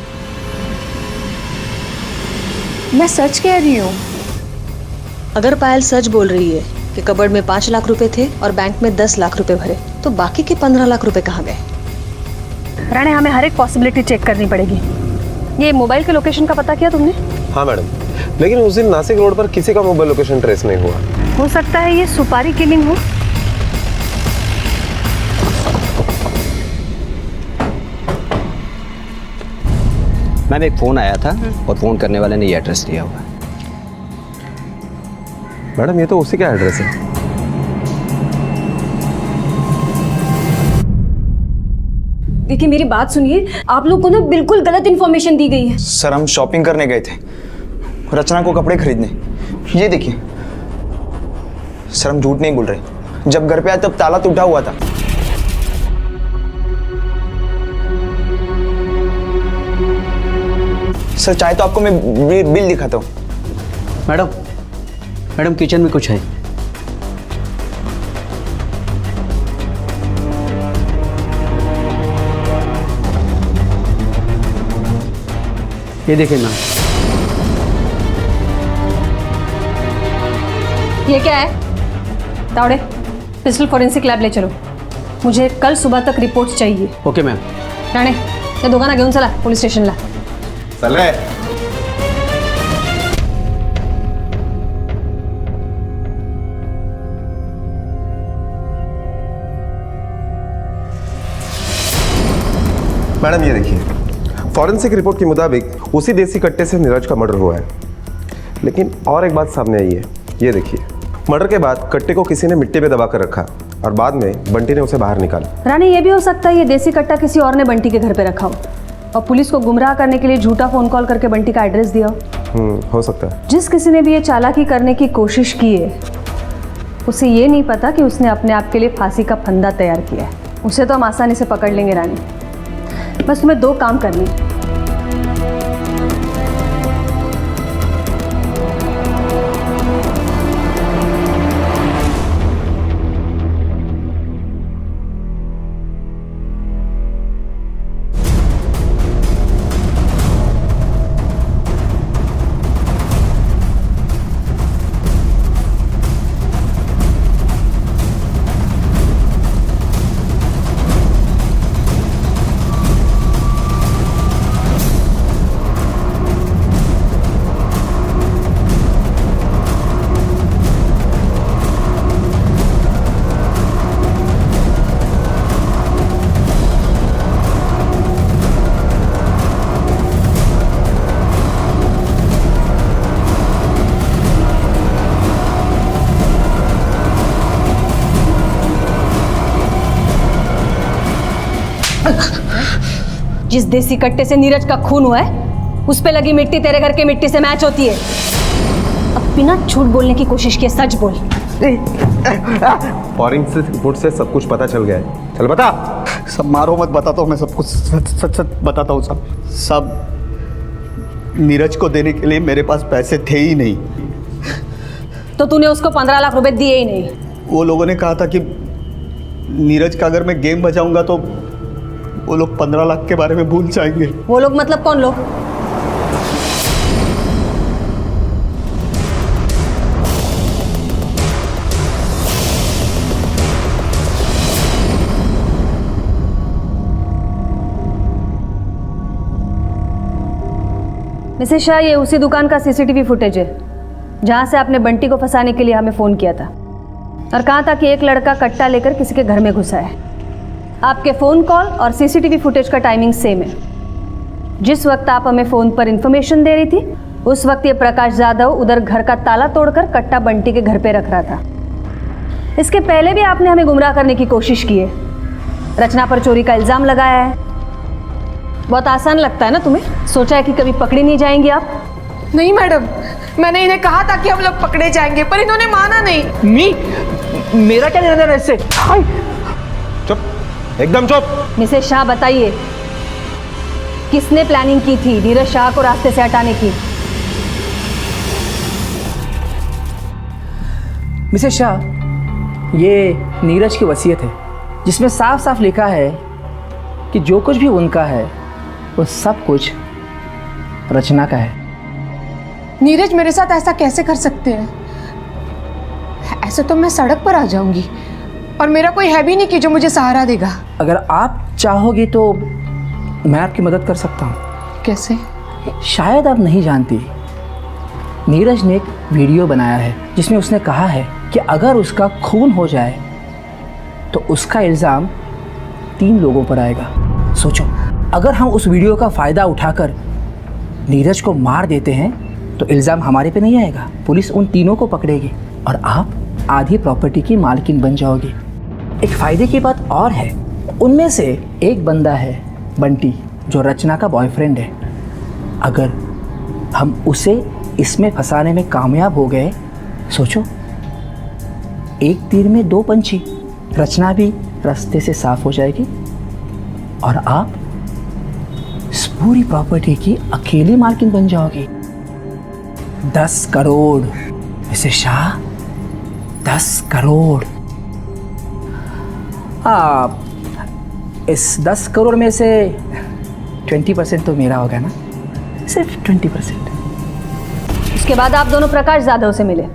मैं सच कह रही हूँ। अगर पायल सच बोल रही है कि कबर्ड में 5 लाख रुपए थे और बैंक में 10 लाख रुपए भरे, तो बाकी के 15 लाख रुपए कहाँ गए? राणे, हमें हर एक पॉसिबिलिटी चेक करनी पड़ेगी। ये मोबाइल के लोकेशन का पता किया तुमने? हाँ मैडम, लेकिन उस दिन नासिक रोड पर किसी का मोबाइल लोकेशन ट्रेस नहीं हुआ। हो सकता है ये सुपारी किलिंग हो। मैम, एक फ़ोन आया था और फ़ोन करने वाले ने ये एड्रेस दिया हुआ है। मैडम, ये तो उसी का एड्रेस है। देखिए मेरी बात सुनिए, आप लोग को ना बिल्कुल गलत इन्फॉर्मेशन दी गई है। सर, हम शॉपिंग करने गए थे, रचना को कपड़े खरीदने। ये देखिए सर, हम झूठ नहीं बोल रहे। जब घर पे आए तब ताला टूटा हुआ था। सर, चाहे तो आपको मैं बिल दिखाता हूँ। मैडम किचन में कुछ है। ये देखिए मैम। ये क्या है? तावड़े, पिस्टल फॉरेंसिक लॅब ले चलो। मुझे कल सुबह तक रिपोर्ट चाहिए। Okay ma'am. राणे, त्या दोघांना घेऊन चला पोलीस स्टेशनला। चल रहे मैडम ये देखिए, फॉरेंसिक रिपोर्ट के मुताबिक उसी देसी कट्टे से नीरज का मर्डर हुआ है। लेकिन और एक बात सामने आई है, ये देखिए, मर्डर के बाद कट्टे को किसी ने मिट्टी में दबा कर रखा और बाद में बंटी ने उसे बाहर निकाला। रानी, ये भी हो सकता है ये देसी कट्टा किसी और ने बंटी के घर पे रखा हो और पुलिस को गुमराह करने के लिए झूठा फोन कॉल करके बंटी का एड्रेस दिया हो। हो सकता है। जिस किसी ने भी ये चालाकी करने की कोशिश की है, उसे ये नहीं पता कि उसने अपने आप के लिए फांसी का फंदा तैयार किया है। उसे तो हम आसानी से पकड़ लेंगे रानी, बस तुम्हें 2 काम करने हैं। जिस देसी कट्टे से नीरज का खून हुआ है, उस पे लगी मिट्टी तेरे घर की मिट्टी से मैच होती है। अब बिना झूठ बोलने की कोशिश किए सच बोल। फॉरेंसिक रिपोर्ट से सब कुछ पता चल गया है, चल बता। सब मारो मत, बताता हूँ मैं सब कुछ, सच सच बताता हूँ सब नीरज को देने के लिए मेरे पास पैसे थे ही नहीं। तो तूने उसको 15 लाख रुपए दिए ही नहीं? वो लोगों ने कहा था कि नीरज का अगर मैं गेम बजाऊंगा तो वो लोग 15 लाख के बारे में भूल जाएंगे। वो लोग मतलब कौन लोग? मिसेस शाह, ये उसी दुकान का सीसीटीवी फुटेज है जहां से आपने बंटी को फंसाने के लिए हमें फोन किया था और कहा था कि एक लड़का कट्टा लेकर किसी के घर में घुसा है। आपके फ़ोन कॉल और सीसीटीवी फुटेज का टाइमिंग सेम है। जिस वक्त आप हमें फ़ोन पर इंफॉर्मेशन दे रही थी, उस वक्त ये प्रकाश जाधव उधर घर का ताला तोड़कर कट्टा बंटी के घर पे रख रहा था। इसके पहले भी आपने हमें गुमराह करने की कोशिश की है, रचना पर चोरी का इल्ज़ाम लगाया है। बहुत आसान लगता है ना तुम्हें? सोचा है कि कभी पकड़ी नहीं जाएंगी आप? नहीं मैडम, मैंने इन्हें कहा था कि हम लोग पकड़े जाएंगे, पर इन्होंने माना नहीं। मेरा क्या लेना देना इससे? चुप, एकदम चुप। मिसेस शाह, बताइए किसने प्लानिंग की थी नीरज शाह को रास्ते से हटाने की? मिसेस शाह, ये नीरज की वसीयत है जिसमें साफ साफ लिखा है कि जो कुछ भी उनका है वो सब कुछ रचना का है। नीरज मेरे साथ ऐसा कैसे कर सकते हैं? ऐसे तो मैं सड़क पर आ जाऊंगी और मेरा कोई है भी नहीं कि जो मुझे सहारा देगा। अगर आप चाहोगी तो मैं आपकी मदद कर सकता हूँ। कैसे? शायद आप नहीं जानती, नीरज ने एक वीडियो बनाया है जिसमें उसने कहा है कि अगर उसका खून हो जाए तो उसका इल्ज़ाम 3 लोगों पर आएगा। सोचो, अगर हम उस वीडियो का फ़ायदा उठाकर नीरज को मार देते हैं तो इल्ज़ाम हमारे पे नहीं आएगा, पुलिस उन तीनों को पकड़ेगी और आप आधी प्रॉपर्टी की मालकिन बन जाओगी। एक फ़ायदे की बात और है, उनमें से एक बंदा है बंटी, जो रचना का बॉयफ्रेंड है। अगर हम उसे इसमें फंसाने में कामयाब हो गए, सोचो, एक तीर में 2 पंछी, रचना भी रास्ते से साफ हो जाएगी और आप इस पूरी प्रॉपर्टी की अकेली मालकिन बन जाओगी। 10 करोड़ मिसेस शाह, 10 करोड़। इस 10 करोड़ में से 20% तो मेरा होगा ना, सिर्फ 20%। उसके बाद आप दोनों प्रकाश जाधव से मिले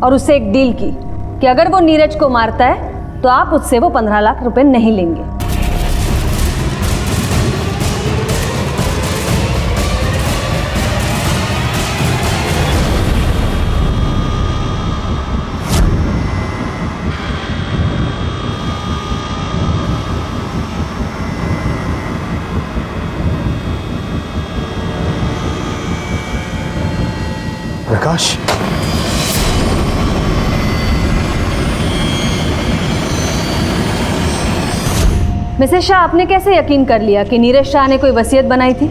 और उससे एक डील की कि अगर वो नीरज को मारता है तो आप उससे वो 15 लाख रुपए नहीं लेंगे। प्रकाश, मिसेस शाह, आपने कैसे यकीन कर लिया कि नीरज शाह ने कोई वसीयत बनाई थी?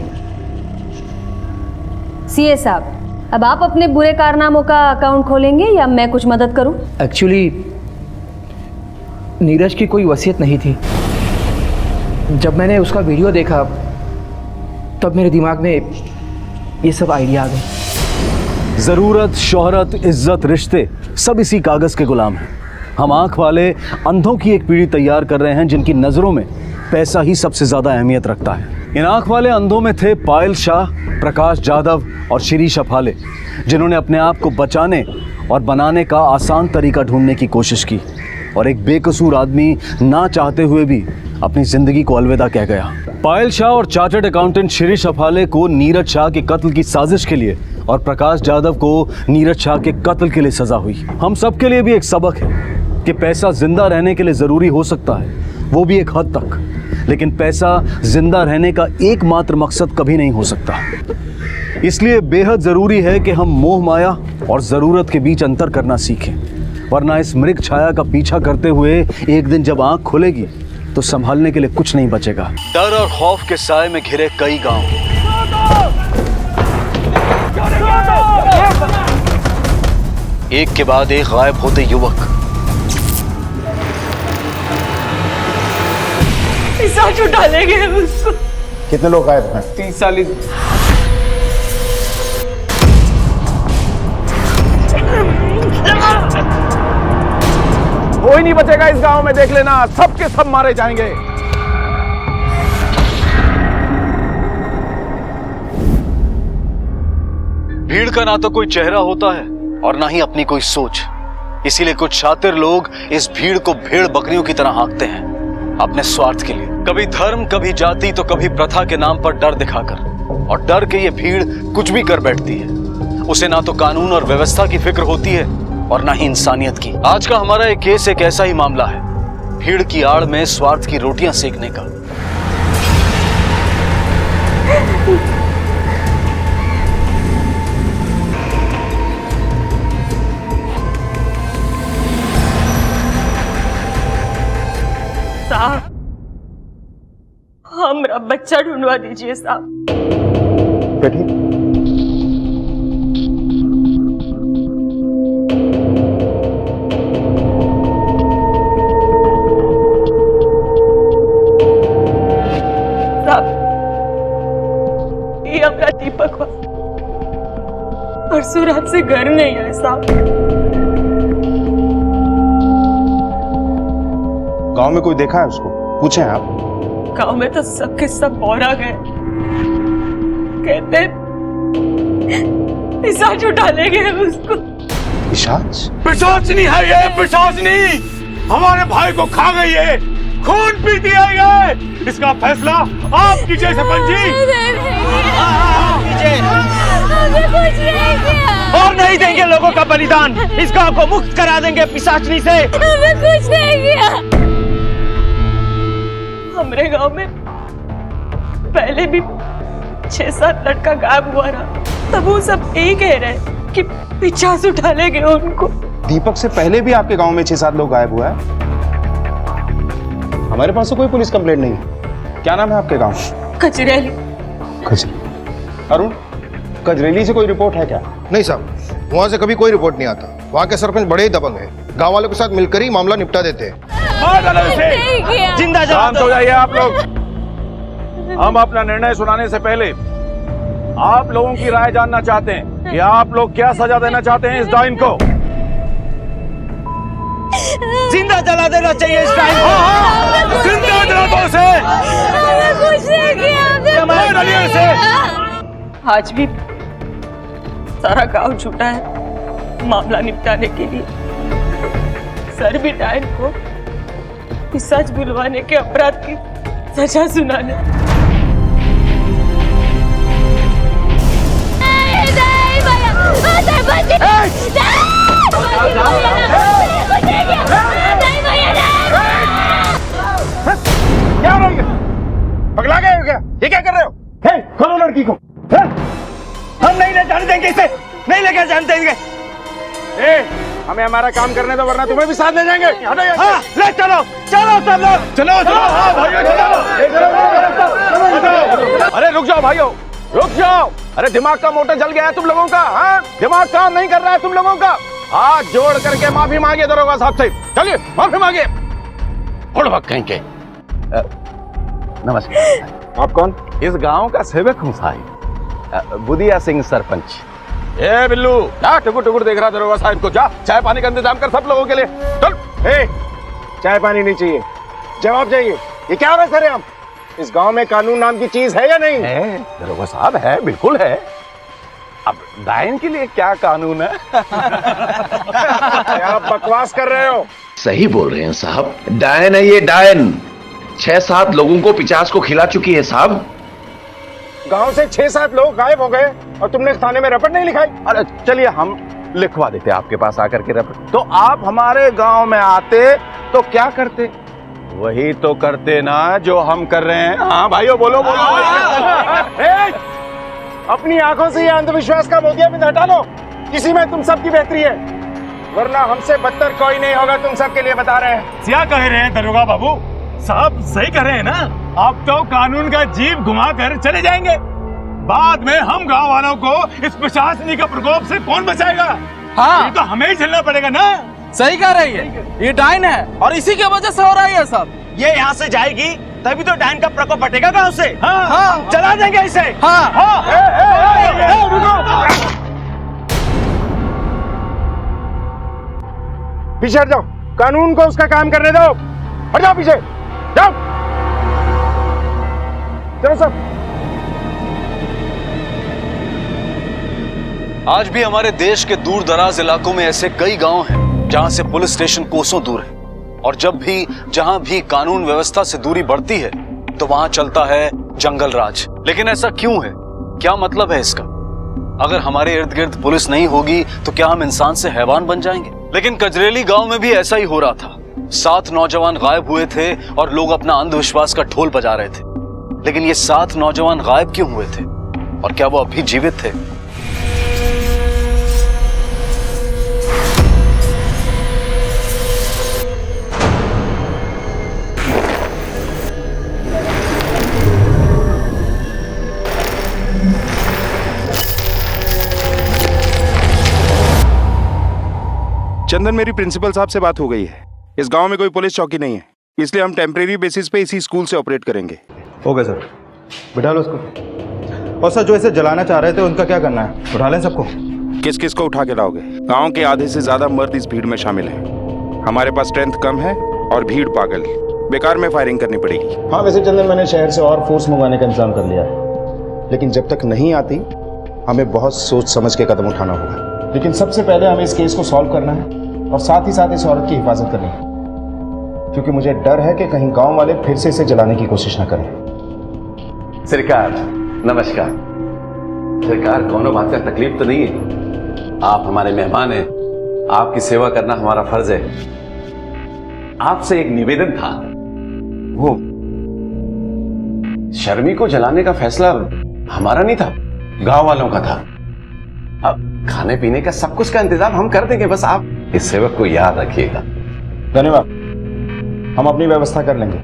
सीए साहब, अब आप अपने बुरे कारनामों का अकाउंट खोलेंगे या मैं कुछ मदद करूं? एक्चुअली नीरज की कोई वसीयत नहीं थी। जब मैंने उसका वीडियो देखा तब मेरे दिमाग में ये सब आइडिया आ गए। जरूरत, शोहरत, इज्जत, रिश्ते सब इसी कागज के गुलाम हैं। हम आंख वाले अंधों की एक पीढ़ी तैयार कर रहे हैं जिनकी नजरों में पैसा ही सबसे ज्यादा अहमियत रखता है। इन आंख वाले अंधों में थे पायल शाह, प्रकाश जाधव और शिरीष अफाले, जिन्होंने अपने आप को बचाने और बनाने का आसान तरीका ढूंढने की कोशिश की और एक बेकसूर आदमी ना चाहते हुए भी अपनी जिंदगी को अलविदा कह गया। पायल शाह और चार्टर्ड अकाउंटेंट शिरीष अफाले को नीरज शाह के कत्ल की साजिश के लिए और प्रकाश जाधव को नीरज शाह के कत्ल के लिए सजा हुई। हम सब के लिए भी एक सबक है कि पैसा जिंदा रहने के लिए ज़रूरी हो सकता है, वो भी एक हद तक, लेकिन पैसा जिंदा रहने का एकमात्र मकसद कभी नहीं हो सकता। इसलिए बेहद ज़रूरी है कि हम मोह माया और ज़रूरत के बीच अंतर करना सीखें, वरना इस मृग छाया का पीछा करते हुए एक दिन जब आंख खुलेगी तो संभालने के लिए कुछ नहीं बचेगा। डर और खौफ के साए में घिरे कई गांव, एक के बाद एक गायब होते युवक, पिशाच उठा ले गए उसको। कितने लोग गायब हैं? 30-40। कोई नहीं बचेगा इस गांव में, देख लेना, सब के सब मारे जाएंगे। भीड़ का ना तो कोई चेहरा होता है और ना ही अपनी कोई सोच। इसीलिए कुछ शातिर लोग इस भीड़ को भेड़ बकरियों की तरह हाँकते हैं अपने स्वार्थ के लिए, कभी धर्म, कभी जाति, तो कभी प्रथा के नाम पर डर दिखाकर। और डर के ये भीड़ कुछ भी कर बैठती है। उसे ना तो कानून और व्यवस्था की फिक्र होती है और ना ही इंसानियत की। आज का हमारा एक केस एक ऐसा ही मामला है, भीड़ की आड़ में स्वार्थ की रोटियां सेकने का। साहब, हमारा बच्चा ढूंढवा दीजिए साहब। बैठिए। साहब, ये हमारा दीपक हुआ, परसों रात से घर नहीं है साहब। गांव में कोई देखा है उसको? पूछे हैं आप? गांव में तो सबके सब बोरा गए, कहते पिशाच उठा ले गए उसको। पिशाच? पिशाच नहीं है ये, पिशाच नहीं, हमारे भाई को खा गई है, खून पी दिया है। इसका फैसला आप कीजिए सरपंच जी। और नहीं देंगे लोगों का बलिदान, इस गांव को मुक्त करा देंगे पिशाचनी से। हमने कुछ नहीं किया। हमारे गांव में पहले भी 6-7 लड़का गायब हुआ रहा, तब वो सब यही कह रहे कि पिशाच उठा ले गए उनको। दीपक से पहले भी आपके गांव में 6-7 लोग गायब हुआ है। हमारे पास तो कोई पुलिस कंप्लेंट नहीं है। क्या नाम है आपके गांव? कचरेली। अरुण, कजरेली से कोई रिपोर्ट है क्या? नहीं साहब, वहाँ से कभी कोई रिपोर्ट नहीं आता। वहाँ के सरपंच बड़े ही दबंग हैं, गांव वालों के साथ मिलकर ही मामला निपटा देते हैं। जिंदा शांत हो जाइए आप लोग। हम अपना निर्णय सुनाने से पहले आप लोगों की राय जानना चाहते हैं कि आप लोग क्या सजा देना चाहते हैं इस डाइन को। जिंदा जला देना चाहिए इस डाइन को। जिंदा जला दो उसे। आज भी सारा गांव छूटा है मामला निपटाने के लिए। सर भी डाइन को पिशाच बुलवाने के अपराध की सजा सुनाने। क्या हो गया? पगला गए हो क्या? ये क्या कर रहे हो? खोलो लड़की को। हम नहीं ले जाने देंगे इसे, नहीं लेके जानते इनके। हमें हमारा काम करने दो वरना तुम्हें भी साथ ले जाएंगे। हाँ, ले चलो चलो सब लोग चलो चलो हाँ भाइयों चलो। अरे रुक जाओ भाइयों, रुक जाओ। अरे दिमाग का मोटर जल गया है तुम लोगों का। हाँ, दिमाग काम नहीं कर रहा है तुम लोगों का। हाथ जोड़ करके माफी मांगिए दरोगा साहब से। चलिए माफी मांगिए। वक्त कहीं के नमस्कार। आप कौन? इस गांव का सेवक हूँ साहिब, बुदिया सिंह सरपंच। ए बिल्लू, जा टुकुर टुकुर देख रहा दरोगा साहब को। जा चाय पानी का इंतजाम कर सब लोगों के लिए। चल। ए, चाय पानी नहीं चाहिए, जवाब चाहिए। ये क्या हो रहा है सर? हम इस गांव में कानून नाम की चीज है या नहीं? है दरोगा साहब, है, बिल्कुल है। अब डायन के लिए क्या कानून है? आप बकवास कर रहे हो। सही बोल रहे हैं साहब, डायन है ये, डायन। 6-7 लोगों को पिचास को खिला चुकी है साहब। गांव से 6-7 लोग गायब हो गए और तुमने थाने में रपट नहीं लिखाई? अरे चलिए हम लिखवा देते आपके पास आकर के रपट। तो आप हमारे गांव में आते तो क्या करते? वही तो करते ना जो हम कर रहे हैं। हाँ भाइयों बोलो बोलो। अपनी आंखों से ये अंधविश्वास का मोतियाबिंद हटा लो। इसी में तुम सबकी बेहतरी है, वरना हमसे बदतर कोई नहीं होगा। तुम सबके लिए बता रहे हैं। क्या कह रहे हैं दरोगा बाबू साहब? सही कह रहे हैं ना। आप तो कानून का जीव घुमा कर चले जाएंगे, बाद में हम गांव वालों को इस प्रशासनिक का प्रकोप से कौन बचाएगा? हाँ, ये तो हमें ही झेलना पड़ेगा ना। सही कह रही है, ये डायन है और इसी की वजह से हो रहा है सब। ये यहाँ से जाएगी तभी तो डायन का प्रकोप हटेगा गांव से। हाँ, हाँ, चला देंगे इसे। हाँ, हाँ। पीछे हट जाओ, कानून को उसका काम करने दो। हट जाओ पीछे, जाओ। चलो सब। आज भी हमारे देश के दूर दराज इलाकों में ऐसे कई गांव हैं जहां से पुलिस स्टेशन कोसों दूर है, और जब भी जहां भी कानून व्यवस्था से दूरी बढ़ती है तो वहां चलता है जंगल राज। लेकिन ऐसा क्यों है? क्या मतलब है इसका? अगर हमारे इर्द गिर्द पुलिस नहीं होगी तो क्या हम इंसान से हैवान बन जाएंगे? लेकिन कजरेली गांव में भी ऐसा ही हो रहा था। 7 नौजवान गायब हुए थे और लोग अपना अंधविश्वास का ढोल बजा रहे थे। लेकिन ये 7 नौजवान गायब क्यों हुए थे और क्या वो अब भी जीवित थे? चंदन, मेरी प्रिंसिपल साहब से बात हो गई है। इस गांव में कोई पुलिस चौकी नहीं है, इसलिए हम टेम्परेरी बेसिस पे इसी स्कूल से ऑपरेट करेंगे। ओके सर, बिठा लो उसको। और सर, जो इसे जलाना चाह रहे थे उनका क्या करना है? उठा लें सबको? किस किस को उठा के लाओगे? गांव के आधे से ज्यादा मर्द इस भीड़ में शामिल हैं। हमारे पास स्ट्रेंथ कम है और भीड़ पागल। बेकार में फायरिंग करनी पड़ेगी। हाँ वैसे चंदन, मैंने शहर से और फोर्स मंगवाने का इंतजाम कर लिया है, लेकिन जब तक नहीं आती हमें बहुत सोच समझ के कदम उठाना होगा। लेकिन सबसे पहले हमें इस केस को सॉल्व करना है और साथ ही साथ इस औरत की हिफाजत करनी है, क्योंकि मुझे डर है कि कहीं गांव वाले फिर से इसे जलाने की कोशिश न करें। सरकार नमस्कार। सरकार, कोनो बात का तकलीफ तो नहीं है? आप हमारे मेहमान हैं, आपकी सेवा करना हमारा फर्ज है। आपसे एक निवेदन था, वो शर्मी को जलाने का फैसला हमारा नहीं था, गांव वालों का था। अब खाने पीने का सब कुछ का इंतजाम हम कर देंगे, बस आप इस सेवक को याद रखिएगा। धन्यवाद, हम अपनी व्यवस्था कर लेंगे।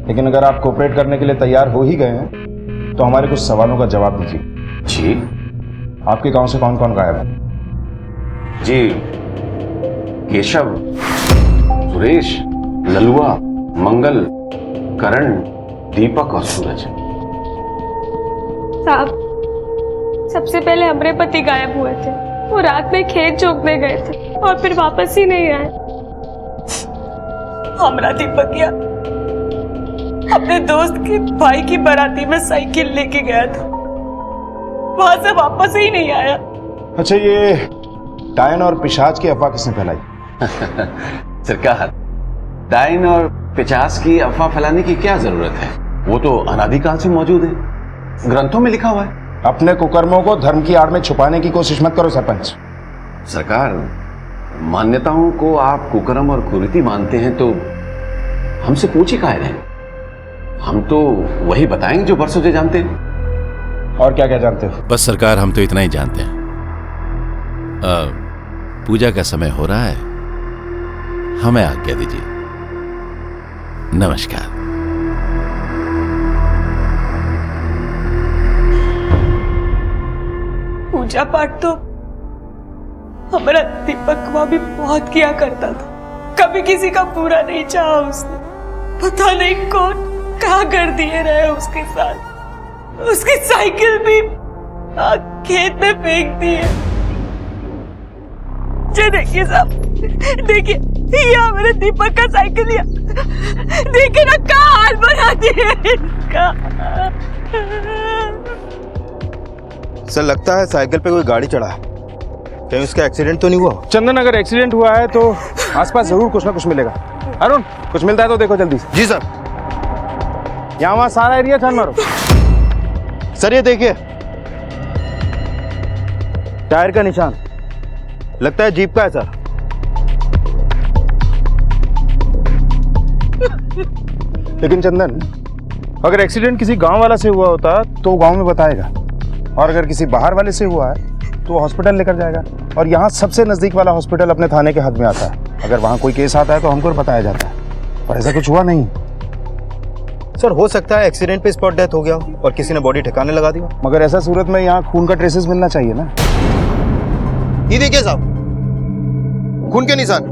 लेकिन अगर आप कोऑपरेट करने के लिए तैयार हो ही गए हैं तो हमारे कुछ सवालों का जवाब दीजिए। जी। आपके गांव से कौन कौन गायब है? जी, केशव, सुरेश, ललुआ, मंगल, करण, दीपक और सूरज। साहब, सबसे पहले हमारे पति गायब हुए थे। वो रात में खेत जोतने गए थे और फिर वापस ही नहीं आए। हमरा दीपकिया अपने दोस्त के भाई की बाराती में साइकिल लेके गया था, वहां से वापस ही नहीं आया। अच्छा, ये डायन और पिशाच की अफवाह किसने फैलाई? सरकार, डायन और पिशाच की अफवाह फैलाने की क्या जरूरत है? वो तो अनादिकाल से मौजूद है, ग्रंथों में लिखा हुआ है। अपने कुकर्मों को धर्म की आड़ में छुपाने की कोशिश मत करो सरपंच। सरकार, मान्यताओं को आप कुकर्म और कुरीति मानते हैं तो हमसे पूछी काहे रहे? हम तो वही बताएंगे जो बरसों से जानते हैं। और क्या क्या जानते हो? बस सरकार, हम तो इतना ही जानते हैं। पूजा का समय हो रहा है, हमें आज्ञा दीजिए। नमस्कार। पूजा पाठ तो हमारा दीपक माँ भी बहुत किया करता था, कभी किसी का बुरा नहीं चाहा उसने। पता नहीं कौन क्या कर दिए रहे उसके साथ। उसकी साइकिल भी खेत में फेंक दी है। ये देखिए साहब, देखिए ये मेरे दीपक का साइकिल है, देखिए ना क्या हाल बना दिए इसका। सर लगता है साइकिल पे कोई गाड़ी चढ़ा है, कहीं उसका एक्सीडेंट तो नहीं हुआ? चंदन, अगर एक्सीडेंट हुआ है तो आसपास जरूर कुछ ना कुछ मिलेगा। अरुण, कुछ मिलता है तो देखो जल्दी से। जी सर। यहाँ वहाँ सारा एरिया छान मारो। सर ये देखिए, टायर का निशान, लगता है जीप का है सर। लेकिन चंदन, अगर एक्सीडेंट किसी गांव वाला से हुआ होता तो वो गांव में बताएगा, और अगर किसी बाहर वाले से हुआ है तो वो हॉस्पिटल लेकर जाएगा, और यहाँ सबसे नजदीक वाला हॉस्पिटल अपने थाने के हद में आता है। अगर वहाँ कोई केस आता है तो हमको बताया जाता है, पर ऐसा कुछ हुआ नहीं। सर हो सकता है एक्सीडेंट पे स्पॉट डेथ हो गया हो और किसी ने बॉडी ठिकाने लगा दी हो। मगर ऐसा सूरत में यहाँ खून का ट्रेसेस मिलना चाहिए ना। ये देखिए साहब, खून के निशान।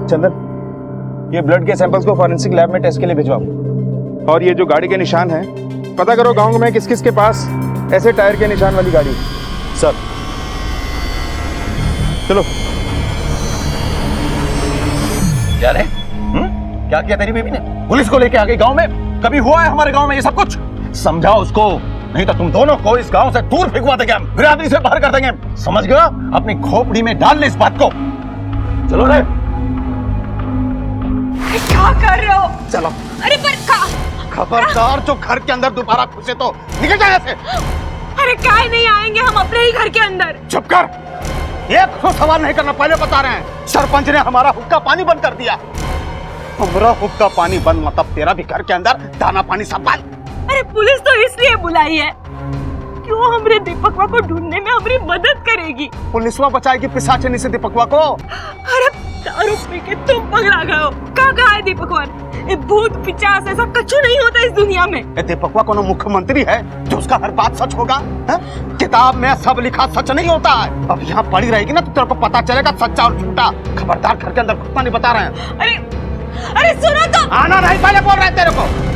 चंदन, ये ब्लड के सैंपल्स को फॉरेंसिक लैब में टेस्ट के लिए भिजवाओ। और ये जो गाड़ी के निशान हैं, पता करो गांव में किस किस के पास ऐसे टायर के निशान वाली गाड़ी है। सर चलो। क्या रे? क्या किया तेरी बीवी ने? पुलिस को लेके आ गई गांव में। कभी हुआ है हमारे गांव में ये सब कुछ? समझाओ उसको, नहीं तो तुम दोनों को इस गांव से दूर फेंकवा देंगे, हम बिरादरी से बाहर कर देंगे। समझ गया? अपनी खोपड़ी में डाल ले इस बात को। चलो रे। क्या कर रहे हो? चलो। अरे पर खबरदार, जो घर के अंदर दोबारा घुसे तो निकल जाए ऐसे। अरे क्या नहीं आएंगे हम अपने ही घर के अंदर। चुप कर, एक तो सवाल नहीं करना, पहले बता रहे हैं। सरपंच ने हमारा हुक्का पानी बंद कर दिया। हमारा हुक्का पानी बंद मतलब तेरा भी घर के अंदर दाना पानी सब बंद। अरे पुलिस तो इसलिए बुलाई है क्यों हमरे दीपकवा को ढूंढने में हमारी मदद करेगी। पुलिसवा बचाएगी पिशाचिनी से दीपकवा को। अरे दारू पी के तुम पगला गए हो। कहाँ है दीपकवा? ये भूत पिचास ऐसा कछु नहीं होता इस दुनिया में। दीपकवा कोनो मुख्यमंत्री है जो उसका हर बात सच होगा? किताब में सब लिखा सच नहीं होता है। अब यहाँ पड़ी रहेगी ना तो तेरे को पता चलेगा सच्चा और झूठा। खबरदार, घर के अंदर घुसना नहीं बता रहे हैं। अरे सुनो तो। आना नहीं, पहले बोल रहे हैं तेरे को।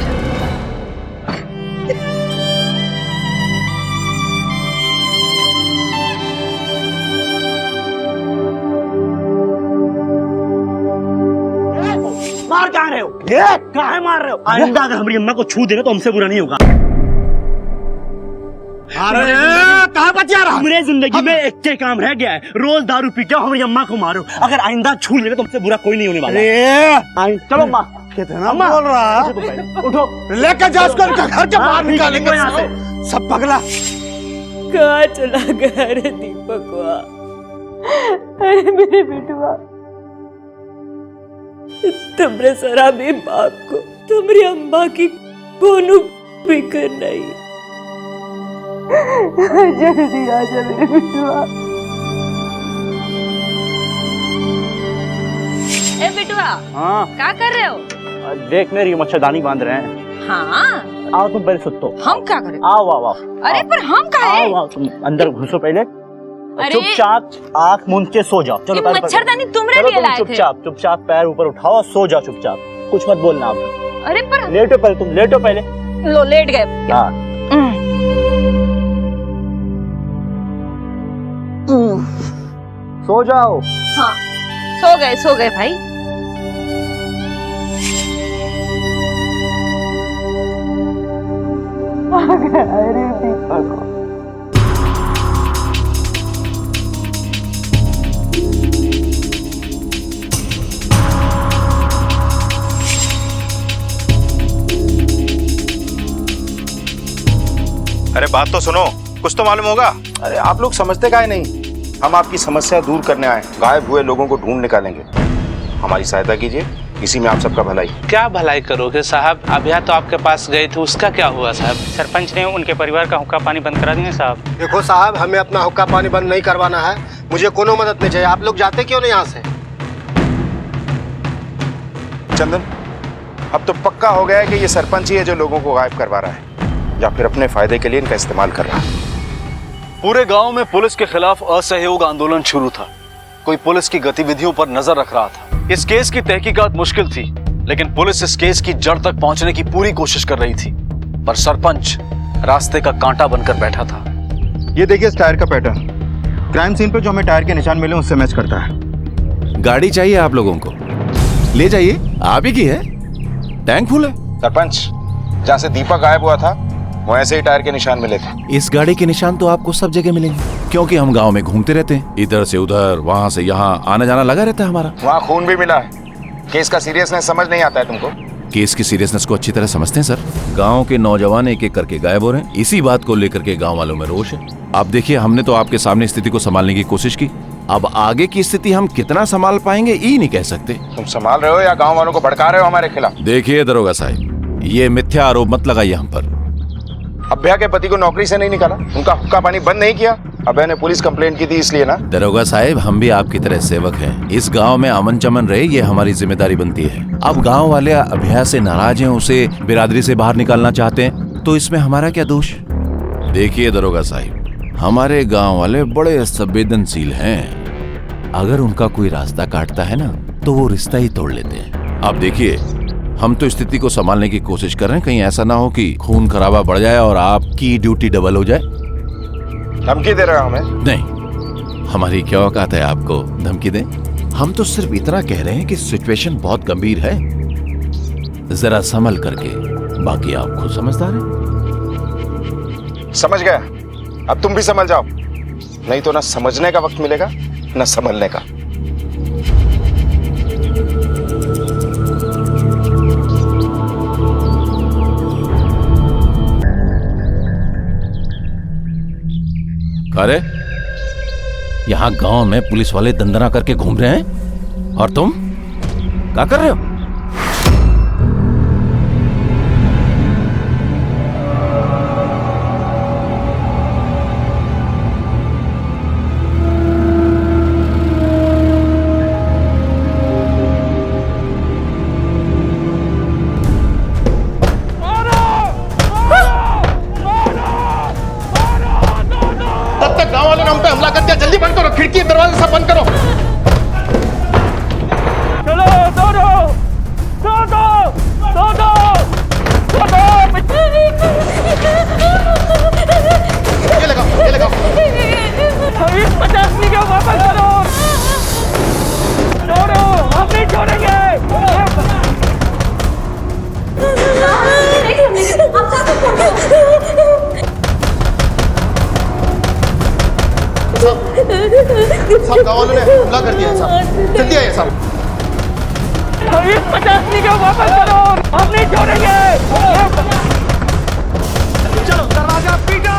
मार कहाँ रहे हो? काहे मार रहे हो? आइंदा अगर हमारी अम्मा को छू देगा तो हमसे बुरा नहीं होगा। अरे कहाँ बच जा रहा? हमारे जिंदगी में एक के काम रह गया है, रोज दारू पी के हमारी अम्मा को मारो। अगर आइंदा छू लेगा तो हमसे बुरा कोई नहीं होने वाला। चलो माँ। कितना बोल रहा है? उठो, लेकर जा उसको, घर के बाहर निकालेंगे यहाँ से। सब पगला। कहाँ चला गया रे दीपकवा? अरे मेरे बेटुआ, तुमरे शराबी बाप को तुम्हारी अम्मा की कोनो फिक्र नहीं। जल्दी आ जा मेरे बेटुआ। ए बेटुआ, हाँ क्या कर रहे हो? देख मेरी मच्छरदानी बांध रहे हैं। हाँ आओ तुम पहले सुतो। हम क्या करें? आओ आओ आओ। अरे पर हम कहाँ हैं? आओ तुम अंदर घुसो पहले। अरे चुपचाप आंख मूंद के सो जाओ। चलो ये मच्छरदानी तुमरे लिए लाए थे। चुपचाप चुपचाप पैर ऊपर उठाओ और सो जाओ चुपचाप, कुछ मत बोलना आप। अरे पर लेटो पहले, तुम लेटो पहले। लो लेट गए। हाँ सो जाओ। हाँ सो गए भाई। अरे दीपक, अरे बात तो सुनो, कुछ तो मालूम होगा। अरे आप लोग समझते काहे नहीं? हम आपकी समस्या दूर करने आए, गायब हुए लोगों को ढूंढ निकालेंगे। हमारी सहायता कीजिए, इसी में आप सबका भलाई। क्या भलाई करोगे साहब? अभिया तो आपके पास गए थे, उसका क्या हुआ साहब? सरपंच ने उनके परिवार का हुक्का पानी बंद करा दिया साहब। देखो साहब, हमें अपना हुक्का पानी बंद नहीं करवाना है, मुझे कोनो मदद नहीं चाहिए। आप लोग जाते क्यों नहीं यहाँ से? चंदन, अब तो पक्का हो गया है कि ये सरपंच ही है जो लोगों को गायब करवा रहा है या फिर अपने फायदे के लिए इनका इस्तेमाल कर रहा है। पूरे गांव में पुलिस के खिलाफ असहयोग आंदोलन शुरू था। कोई पुलिस की गतिविधियों पर नजर रख रहा था। इस केस की तहकीकात मुश्किल थी, लेकिन पुलिस इस केस की जड़ तक पहुंचने की पूरी कोशिश कर रही थी, पर सरपंच रास्ते का कांटा बनकर बैठा था। ये देखिए इस टायर का पैटर्न, क्राइम सीन पे जो हमें टायर के निशान मिले उससे मैच करता है। गाड़ी चाहिए आप लोगों को, ले जाइए, आप ही की है, टैंक फुल है। सरपंच, जहाँ से दीपक गायब हुआ था वहाँ से ही टायर के निशान मिले थे। इस गाड़ी के निशान तो आपको सब जगह मिलेंगे, क्योंकि हम गांव में घूमते रहते हैं, इधर से उधर, वहाँ से यहाँ आना जाना लगा रहता है हमारा। वहाँ खून भी मिला है। केस का सीरियसनेस समझ नहीं आता है तुमको? केस की सीरियसनेस को अच्छी तरह समझते हैं सर। गांव के नौजवान एक एक करके गायब हो रहे हैं, इसी बात को लेकर के गांव वालों में रोष है। आप देखिए, हमने तो आपके सामने स्थिति को संभालने की कोशिश की, अब आगे की स्थिति हम कितना संभाल पाएंगे ये नहीं कह सकते। तुम संभाल रहे हो या गाँव वालों को भड़का रहे हो हमारे खिलाफ? देखिए दरोगा साहब, ये मिथ्या आरोप मत लगाइए हम पर। अभ्या के पति को नौकरी से नहीं निकाला, उनका हुक्का पानी बंद नहीं किया, अभ्या ने पुलिस कंप्लेंट की थी इसलिए ना। दरोगा साहब, हम भी आपकी तरह सेवक हैं। इस गांव में अमन चमन रहे, ये हमारी जिम्मेदारी बनती है। अब गांव वाले अभ्या से नाराज हैं, उसे बिरादरी से बाहर निकालना चाहते हैं, तो इसमें हमारा क्या दोष? देखिए दरोगा साहब, हमारे गांव वाले बड़े संवेदनशील हैं। अगर उनका कोई रास्ता काटता है ना, तो वो रिश्ता ही तोड़ लेते हैं। अब देखिए, हम तो स्थिति को संभालने की कोशिश कर रहे हैं, कहीं ऐसा ना हो कि खून खराबा बढ़ जाए और आपकी ड्यूटी डबल हो जाए। धमकी दे रहे हो हमें? नहीं, हमारी क्या औकात है आपको धमकी दें? हम तो सिर्फ इतना कह रहे हैं कि सिचुएशन बहुत गंभीर है, जरा संभल करके, बाकी आप खुद समझदार हैं। समझ गया, अब तुम भी समझ जाओ, नहीं तो ना समझने का वक्त मिलेगा ना संभलने का। अरे यहाँ गांव में पुलिस वाले दंदना करके घूम रहे हैं और तुम क्या कर रहे हो? जल्दी बंद करो, खिड़की दरवाजे सब बंद करो। चलो दो दो दो दो दो दो दो ये लगाओ, ये लगाओ। 50 का वापस करो, छोड़ो, हम नहीं छोड़ेंगे। सब गाँव वालों ने हमला कर दिया साहब, जल्दी आइए साहब। 50 का वापस करो, हम नहीं छोड़ेंगे। चलो दरवाजा पीटो।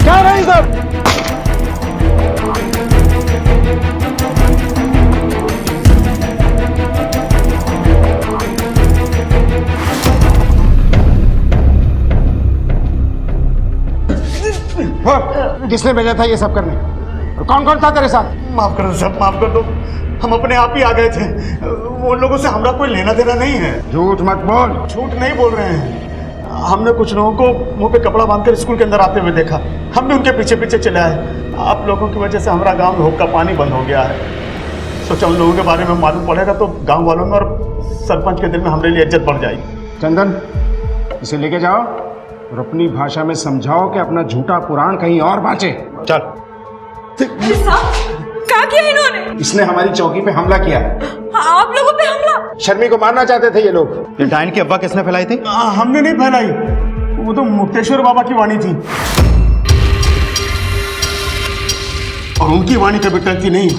क्या रही सब? किसने भेजा था ये सब करने? और कौन कौन था तेरे साथ? माफ कर दो सब, माफ कर दो, हम अपने आप ही आ गए थे, वो लोगों से हमारा कोई लेना देना नहीं है। झूठ मत बोल। झूठ नहीं बोल रहे हैं, हमने कुछ लोगों को मुंह पे कपड़ा बांधकर स्कूल के अंदर आते हुए देखा, हम भी उनके पीछे पीछे चले आए। आप लोगों की वजह से हमारा गांव में हुक्का पानी बंद हो गया है। सोचा उन लोगों के बारे में मालूम पड़ेगा तो गांव वालों में और सरपंच के दिल में हमारे लिए इज्जत बढ़ जाएगी। चंदन, इसे लेके जाओ और अपनी भाषा में समझाओ कि अपना झूठा पुराण कहीं और बाँचे। चल। क्या किया इन्होंने? इसने हमारी चौकी पे हमला किया। आप लोगों पे हमला? शर्मी को मारना चाहते थे ये लोग। ये डायन की अफवाह किसने फैलाई थी? हमने नहीं फैलाई, वो तो मुक्तेश्वर बाबा की वाणी थी, और उनकी वाणी कभी टलती नहीं।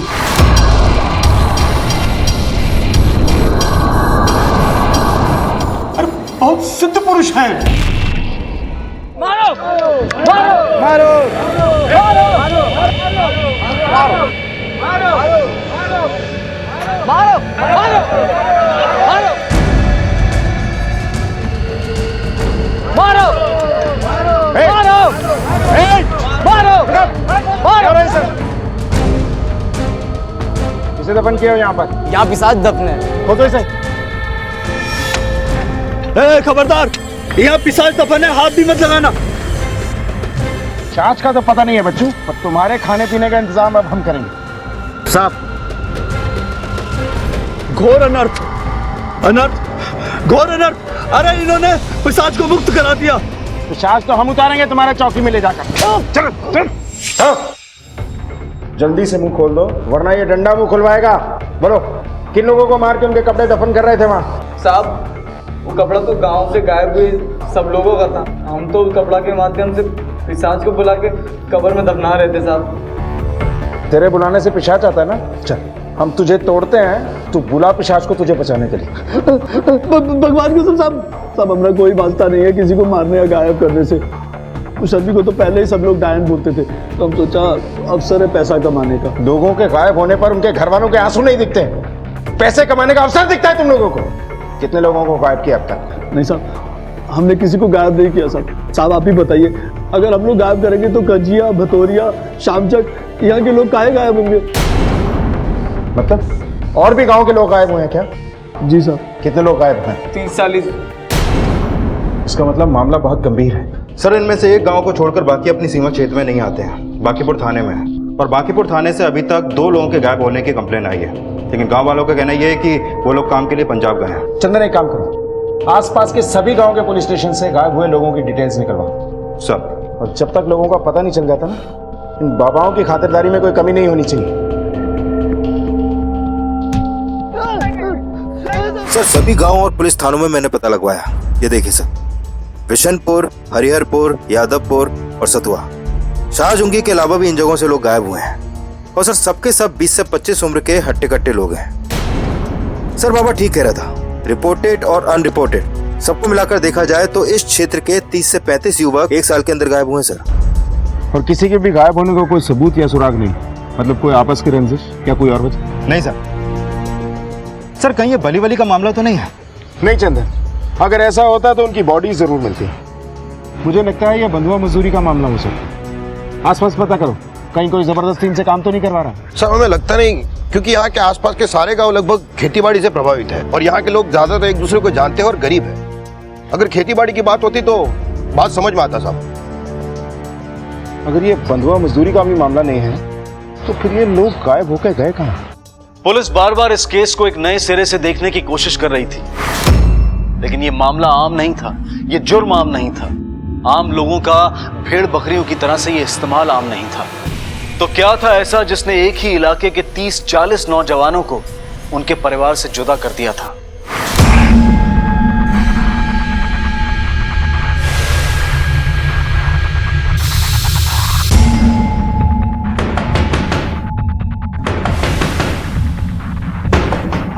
अरे बहुत सिद्ध पुरुष हैं। मारो किसे दफन किया हो यहाँ पर? यहाँ पिशाच दफन है। खोदो इसे। खबरदार, यहाँ पिशाच दफन है, हाथ भी मत लगाना। चाच का तो पता नहीं है बच्चों, पर तुम्हारे खाने पीने का इंतजाम अब हम करेंगे। साहब, घोर अनर्थ, अनर्थ, घोर अनर्थ। अरे इन्होंने पिशाच को मुक्त करा दिया। पिशाच तो हम उतारेंगे तुम्हारे चौकी में ले जाकर। चल चल जल्दी से मुंह खोल दो, वरना ये डंडा मुंह खुलवाएगा। बोलो, किन लोगों को मार के उनके कपड़े दफन कर रहे थे वहाँ? साहब, वो कपड़ा तो गांव से गायब हुए सब लोगों का था। हम तो उस कपड़ा के माध्यम से पिशाच को बुला के कब्र में दफना रहे थे साहब। तेरे बुलाने से पिशाच आता है ना? चल, हम तुझे तोड़ते हैं, तू बुला पिशाच को तुझे बचाने के लिए। भगवान की कसम साहब, हमारा कोई वास्ता नहीं है किसी को मारने या गायब करने से। उस आदमी को तो पहले ही सब लोग डायन बोलते थे, तो हम सोचा अवसर है पैसा कमाने का। लोगों के गायब होने पर उनके घर वालों के आंसू नहीं दिखते, पैसे कमाने का अवसर दिखता है तुम लोगों को। कितने लोगों को गायब किया अब तक? नहीं साहब, हमने किसी को गायब नहीं किया साहब। आप ही बताइए, अगर हम लोग गायब करेंगे तो कजिया, भतौरिया, शामचक, यहाँ के लोग काहे गायब होंगे? मतलब और भी गांव के लोग गायब हुए हैं क्या? जी साहब। कितने लोग गायब हैं? 30-40। इसका मतलब मामला बहुत गंभीर है। सर, इनमें से एक गांव को छोड़कर बाकी अपनी सीमा क्षेत्र में नहीं आते हैं, बांकीपुर थाने में है। और बांकीपुर थाने से अभी तक 2 लोगों के गायब होने की कंप्लेन आई है, लेकिन गांव वालों का कहना यह है कि वो लोग काम के लिए पंजाब गए हैं। चंदन, एक काम करो, आसपास के सभी गांव के पुलिस स्टेशन से गायब हुए लोगों की डिटेल्स निकलवाओ। सर, और जब तक लोगों का पता नहीं चल जाता ना, इन बाबाओं की खातिरदारी में कोई कमी नहीं होनी चाहिए। सर, सभी गांव और पुलिस थानों में मैंने पता लगवाया। ये देखिए सर, बिशनपुर, हरिहरपुर, यादवपुर और सतुआ, शाहजूंगी के अलावा भी इन जगहों से लोग गायब हुए हैं। और सर, सबके सब 20 से 25 उम्र के हट्टे कट्टे लोग हैं। सर, बाबा ठीक कह रहा था, रिपोर्टेड और अनरिपोर्टेड सबको मिलाकर देखा जाए तो इस क्षेत्र के 30 से 35 युवक 1 साल के अंदर गायब हुए सर। और किसी के भी गायब होने का कोई सबूत या सुराग नहीं? मतलब कोई आपस की रंजिश या कोई और वजह? नहीं सर। सर, कहीं ये बली का मामला तो नहीं है? नहीं चंदन, अगर ऐसा होता तो उनकी बॉडी जरूर मिलती। मुझे लगता है यह बंधुआ मजदूरी का मामला हो सकता। आसपास पता करो, कहीं कोई जबरदस्ती इनसे काम तो नहीं करवा रहा। सर, हमें लगता नहीं, क्योंकि यहाँ के आसपास के सारे गांव लगभग खेतीबाड़ी से प्रभावित है और यहाँ के लोग ज्यादातर एक दूसरे को जानते हैं और गरीब है। अगर खेतीबाड़ी की बात होती तो बात समझ में आता साहब। अगर ये बंधुआ मजदूरी का भी मामला नहीं है तो फिर ये लोग गायब होकर गए कहाँ? पुलिस बार बार इस केस को एक नए सिरे से देखने की कोशिश कर रही थी, लेकिन ये मामला आम नहीं था, ये जुर्म आम नहीं था। आम लोगों का भेड़ बकरियों की तरह से ये इस्तेमाल आम नहीं था। तो क्या था ऐसा जिसने एक ही इलाके के 30-40 नौजवानों को उनके परिवार से जुदा कर दिया था?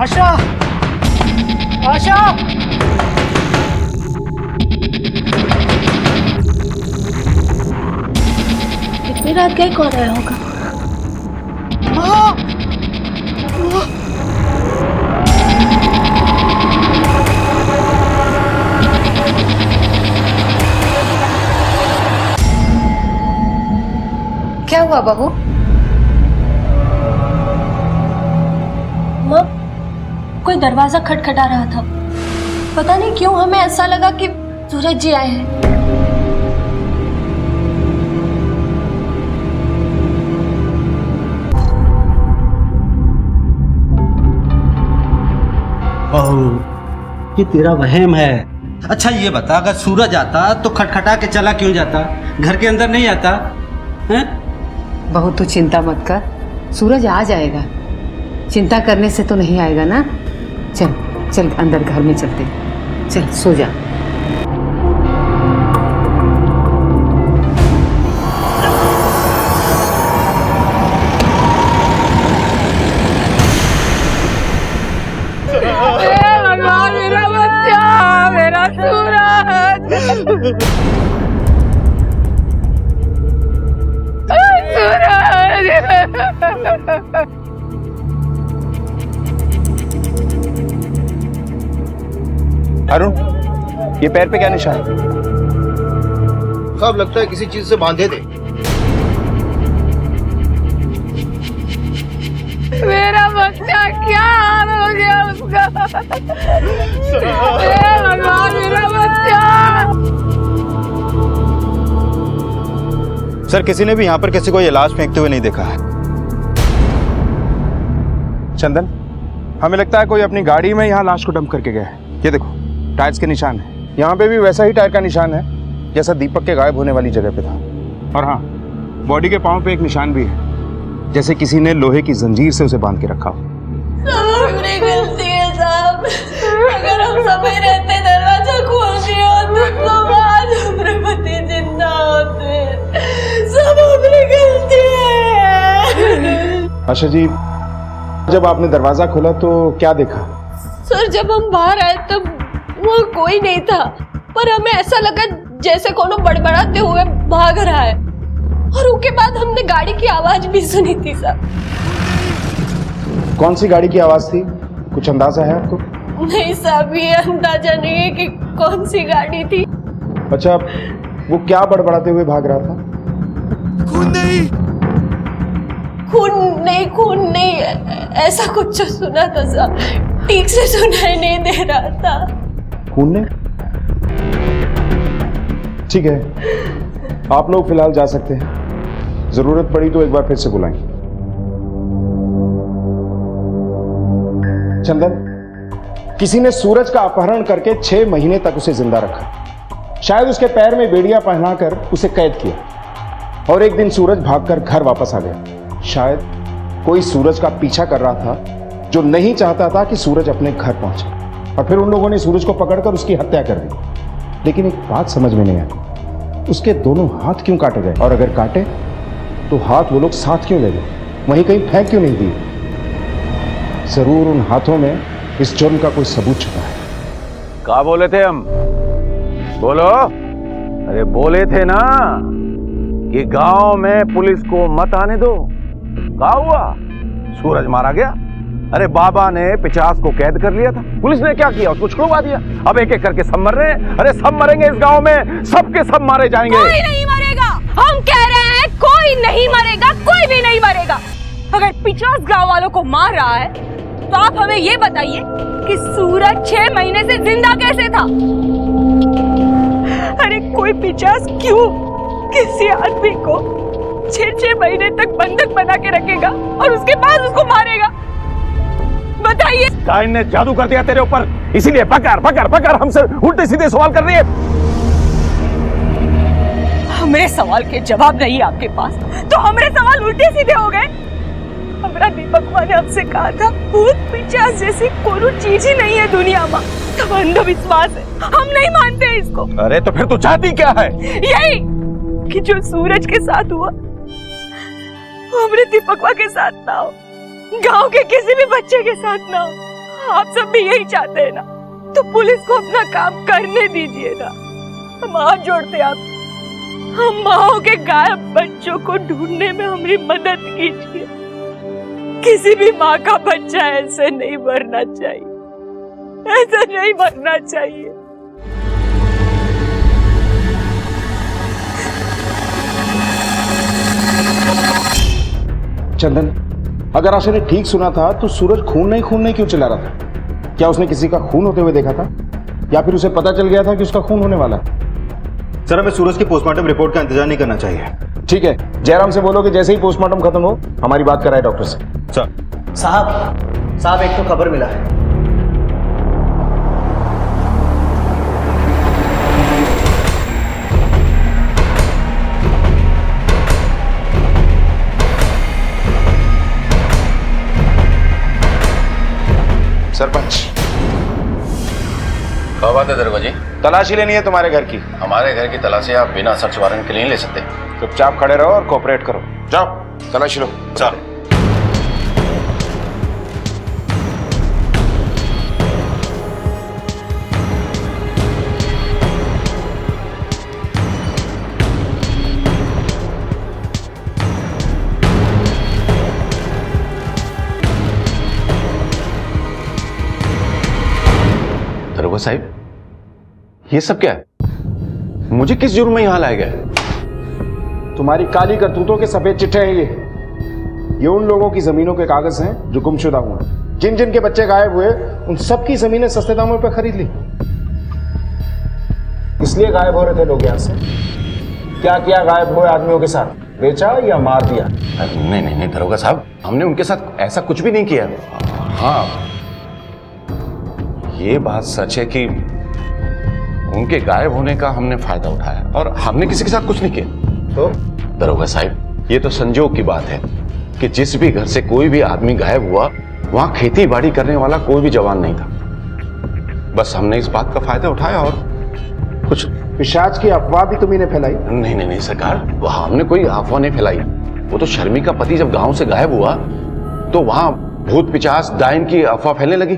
आशा, आशा, इतनी रात गए कौन आया होगा? क्या हुआ बहू? माँ, कोई दरवाजा खटखटा रहा था। पता नहीं क्यों हमें ऐसा लगा कि सूरज जी आए हैं। बहू, ये तेरा वहम है। अच्छा ये बता, अगर सूरज आता तो खटखटा के चला क्यों जाता? घर के अंदर नहीं आता हैं? बहू तू चिंता मत कर, सूरज आ जाएगा। चिंता करने से तो नहीं आएगा ना। चल चल अंदर घर में चलते, चल सो जा। भगवान, मेरा बच्चा, मेरा सूरज। अरुण, ये पैर पे क्या निशान है? सब लगता है किसी चीज से बांधे थे। मेरा बच्चा क्या हाल हो गया उसका। हे भगवान, मेरा बच्चा। सर, किसी ने भी यहाँ पर किसी को ये लाश फेंकते हुए नहीं देखा है। चंदन, हमें लगता है कोई अपनी गाड़ी में यहाँ लाश को डंप करके गया है। ये देखो, टायर्स के निशान है। यहाँ पे भी वैसा ही टायर का निशान है जैसा दीपक के गायब होने वाली जगह पे था। और हाँ, बॉडी के पाँव पे एक निशान भी है, जैसे किसी ने लोहे की जंजीर से उसे बांध के रखा हो। सब अपनी गलती है साहब। अगर हम समय रहते दरवाजा खोल दिया होते तो आज हमारे पति जिंदा होते। सब अपनी गलती है। आशा जी, जब आपने दरवाजा खोला तो क्या देखा? सर, जब हम बाहर आए तब वहाँ कोई नहीं था, पर हमें ऐसा लगा जैसे कोनो बड़बड़ाते हुए भाग रहा है। और उसके बाद हमने गाड़ी की आवाज भी सुनी थी सर। कौन सी गाड़ी की आवाज थी? कुछ अंदाजा है आपको? नहीं साहब, ये अंदाजा नहीं है कि कौन सी गाड़ी थी। अच्छा, वो क्या बड़बड़ाते हुए भाग रहा था? खून नहीं, खून नहीं, ऐसा कुछ सुना था साहब। ठीक से सुनाई नहीं दे रहा था। खून ने? ठीक है, आप लोग फिलहाल जा सकते हैं। जरूरत पड़ी तो एक बार फिर से बुलाएंगे। चंदन, किसी ने सूरज का अपहरण करके 6 महीने तक उसे जिंदा रखा। शायद उसके पैर में बेड़ियां पहनाकर उसे कैद किया और एक दिन सूरज भागकर घर वापस आ गया। शायद कोई सूरज का पीछा कर रहा था जो नहीं चाहता था कि सूरज अपने घर पहुंचे, और फिर उन लोगों ने सूरज को पकड़कर उसकी हत्या कर दी। लेकिन एक बात समझ में नहीं आई, उसके दोनों हाथ क्यों काटे गए? और अगर काटे तो हाथ वो लोग साथ क्यों ले गए? वहीं कहीं फेंक क्यों नहीं दिए? जरूर उन हाथों में इस जुर्म का कोई सबूत छुपा है। क्या बोले थे हम? बोलो। अरे बोले थे ना कि गांव में पुलिस को मत आने दो। क्या हुआ? सूरज मारा गया। अरे बाबा ने 50 को कैद कर लिया था, पुलिस ने क्या किया? उसको छुड़वा दिया। अब एक एक करके सब मर रहे हैं। अरे सब मरेंगे इस गांव में, सबके सब मारे जाएंगे। कोई नहीं मरेगा। हम कह रहे हैं कोई नहीं मरेगा, कोई भी नहीं मरेगा। अगर 50 गांव वालों को मार रहा है तो आप हमें ये बताइए कि सूरज 6 महीने से जिंदा कैसे था? अरे कोई 50 क्यों किसी आदमी को 6 महीने तक बंधक बना के रखेगा और उसके बाद उसको मारेगा? बताइए। काइन ने जादू कर दिया तेरे ऊपर, इसीलिए पकड़ हमसे उल्टे सीधे सवाल कर रही है। हमारे सवाल के जवाब नहीं आपके पास तो हमारे सवाल उल्टे सीधे हो गए। हमारा दीपक माँ ने हमसे कहा था भूत पिशाच जैसी कोई चीज ही नहीं है दुनिया में। तो अंधविश्वास है, हम नहीं मानते इसको। अरे तो फिर तू चाहती क्या है? यही कि जो सूरज के साथ हुआ वो हमारे दीपक माँ के साथ ना हो, गांव के किसी भी बच्चे के साथ ना हो। आप सब भी यही चाहते हैं ना? तो पुलिस को अपना काम करने दीजिए ना। हम हाथ जोड़ते आप, हम माओ के गायब बच्चों को ढूंढने में हमारी मदद कीजिए। किसी भी माँ का बच्चा ऐसे नहीं मरना चाहिए, ऐसा नहीं मरना चाहिए। चंदन, अगर आशा ने ठीक सुना था तो सूरज खून नहीं क्यों चिल्ला रहा था? क्या उसने किसी का खून होते हुए देखा था, या फिर उसे पता चल गया था कि उसका खून होने वाला है? सर, हमें सूरज की पोस्टमार्टम रिपोर्ट का इंतजार नहीं करना चाहिए। ठीक है, जयराम से बोलो कि जैसे ही पोस्टमार्टम खत्म हो हमारी बात कराए डॉक्टर से। सर। साहब एक तो खबर मिला है। सरपंच, क्या बात है दरोगा जी? तलाशी लेनी है तुम्हारे घर की। हमारे घर की तलाशी आप बिना सर्च वारंट के नहीं ले सकते। चुपचाप खड़े रहो और कोऑपरेट करो। जाओ तलाशी लो। चल। साहिब, ये सब क्या है? मुझे किस जुर्म में यहाँ लाया गया है? तुम्हारी काली करतूतों के सफेद चिट्ठे हैं ये उन लोगों की जमीनों के कागज हैं जो गुमशुदा हुए। जिन जिन के बच्चे गायब हुए उन सबकी जमीनें सस्ते दामों पर खरीद ली। इसलिए गायब हो रहे थे लोग यहाँ से। क्या किया गायब हुए आदमियों के साथ? बेचा या मार दिया? नहीं नहीं नहीं दरोगा साहब, हमने उनके साथ ऐसा कुछ भी नहीं किया। हाँ, ये बात सच है कि उनके गायब होने का हमने फायदा उठाया और हमने किसी के साथ कुछ नहीं किया। तो दरोगा साहब, ये तो संजोग की बात है कि जिस भी घर से कोई भी आदमी गायब हुआ वहां खेती बाड़ी करने वाला कोई भी जवान नहीं था। बस हमने इस बात का फायदा उठाया और कुछ। पिशाच की अफवाह भी तुम्ही ने फैलाई? नहीं नहीं नहीं सरकार, वहां हमने कोई अफवाह नहीं फैलाई। वो तो शर्मी का पति जब गांव से गायब हुआ तो वहां भूत पिचास डायन की अफवाह फैलने लगी,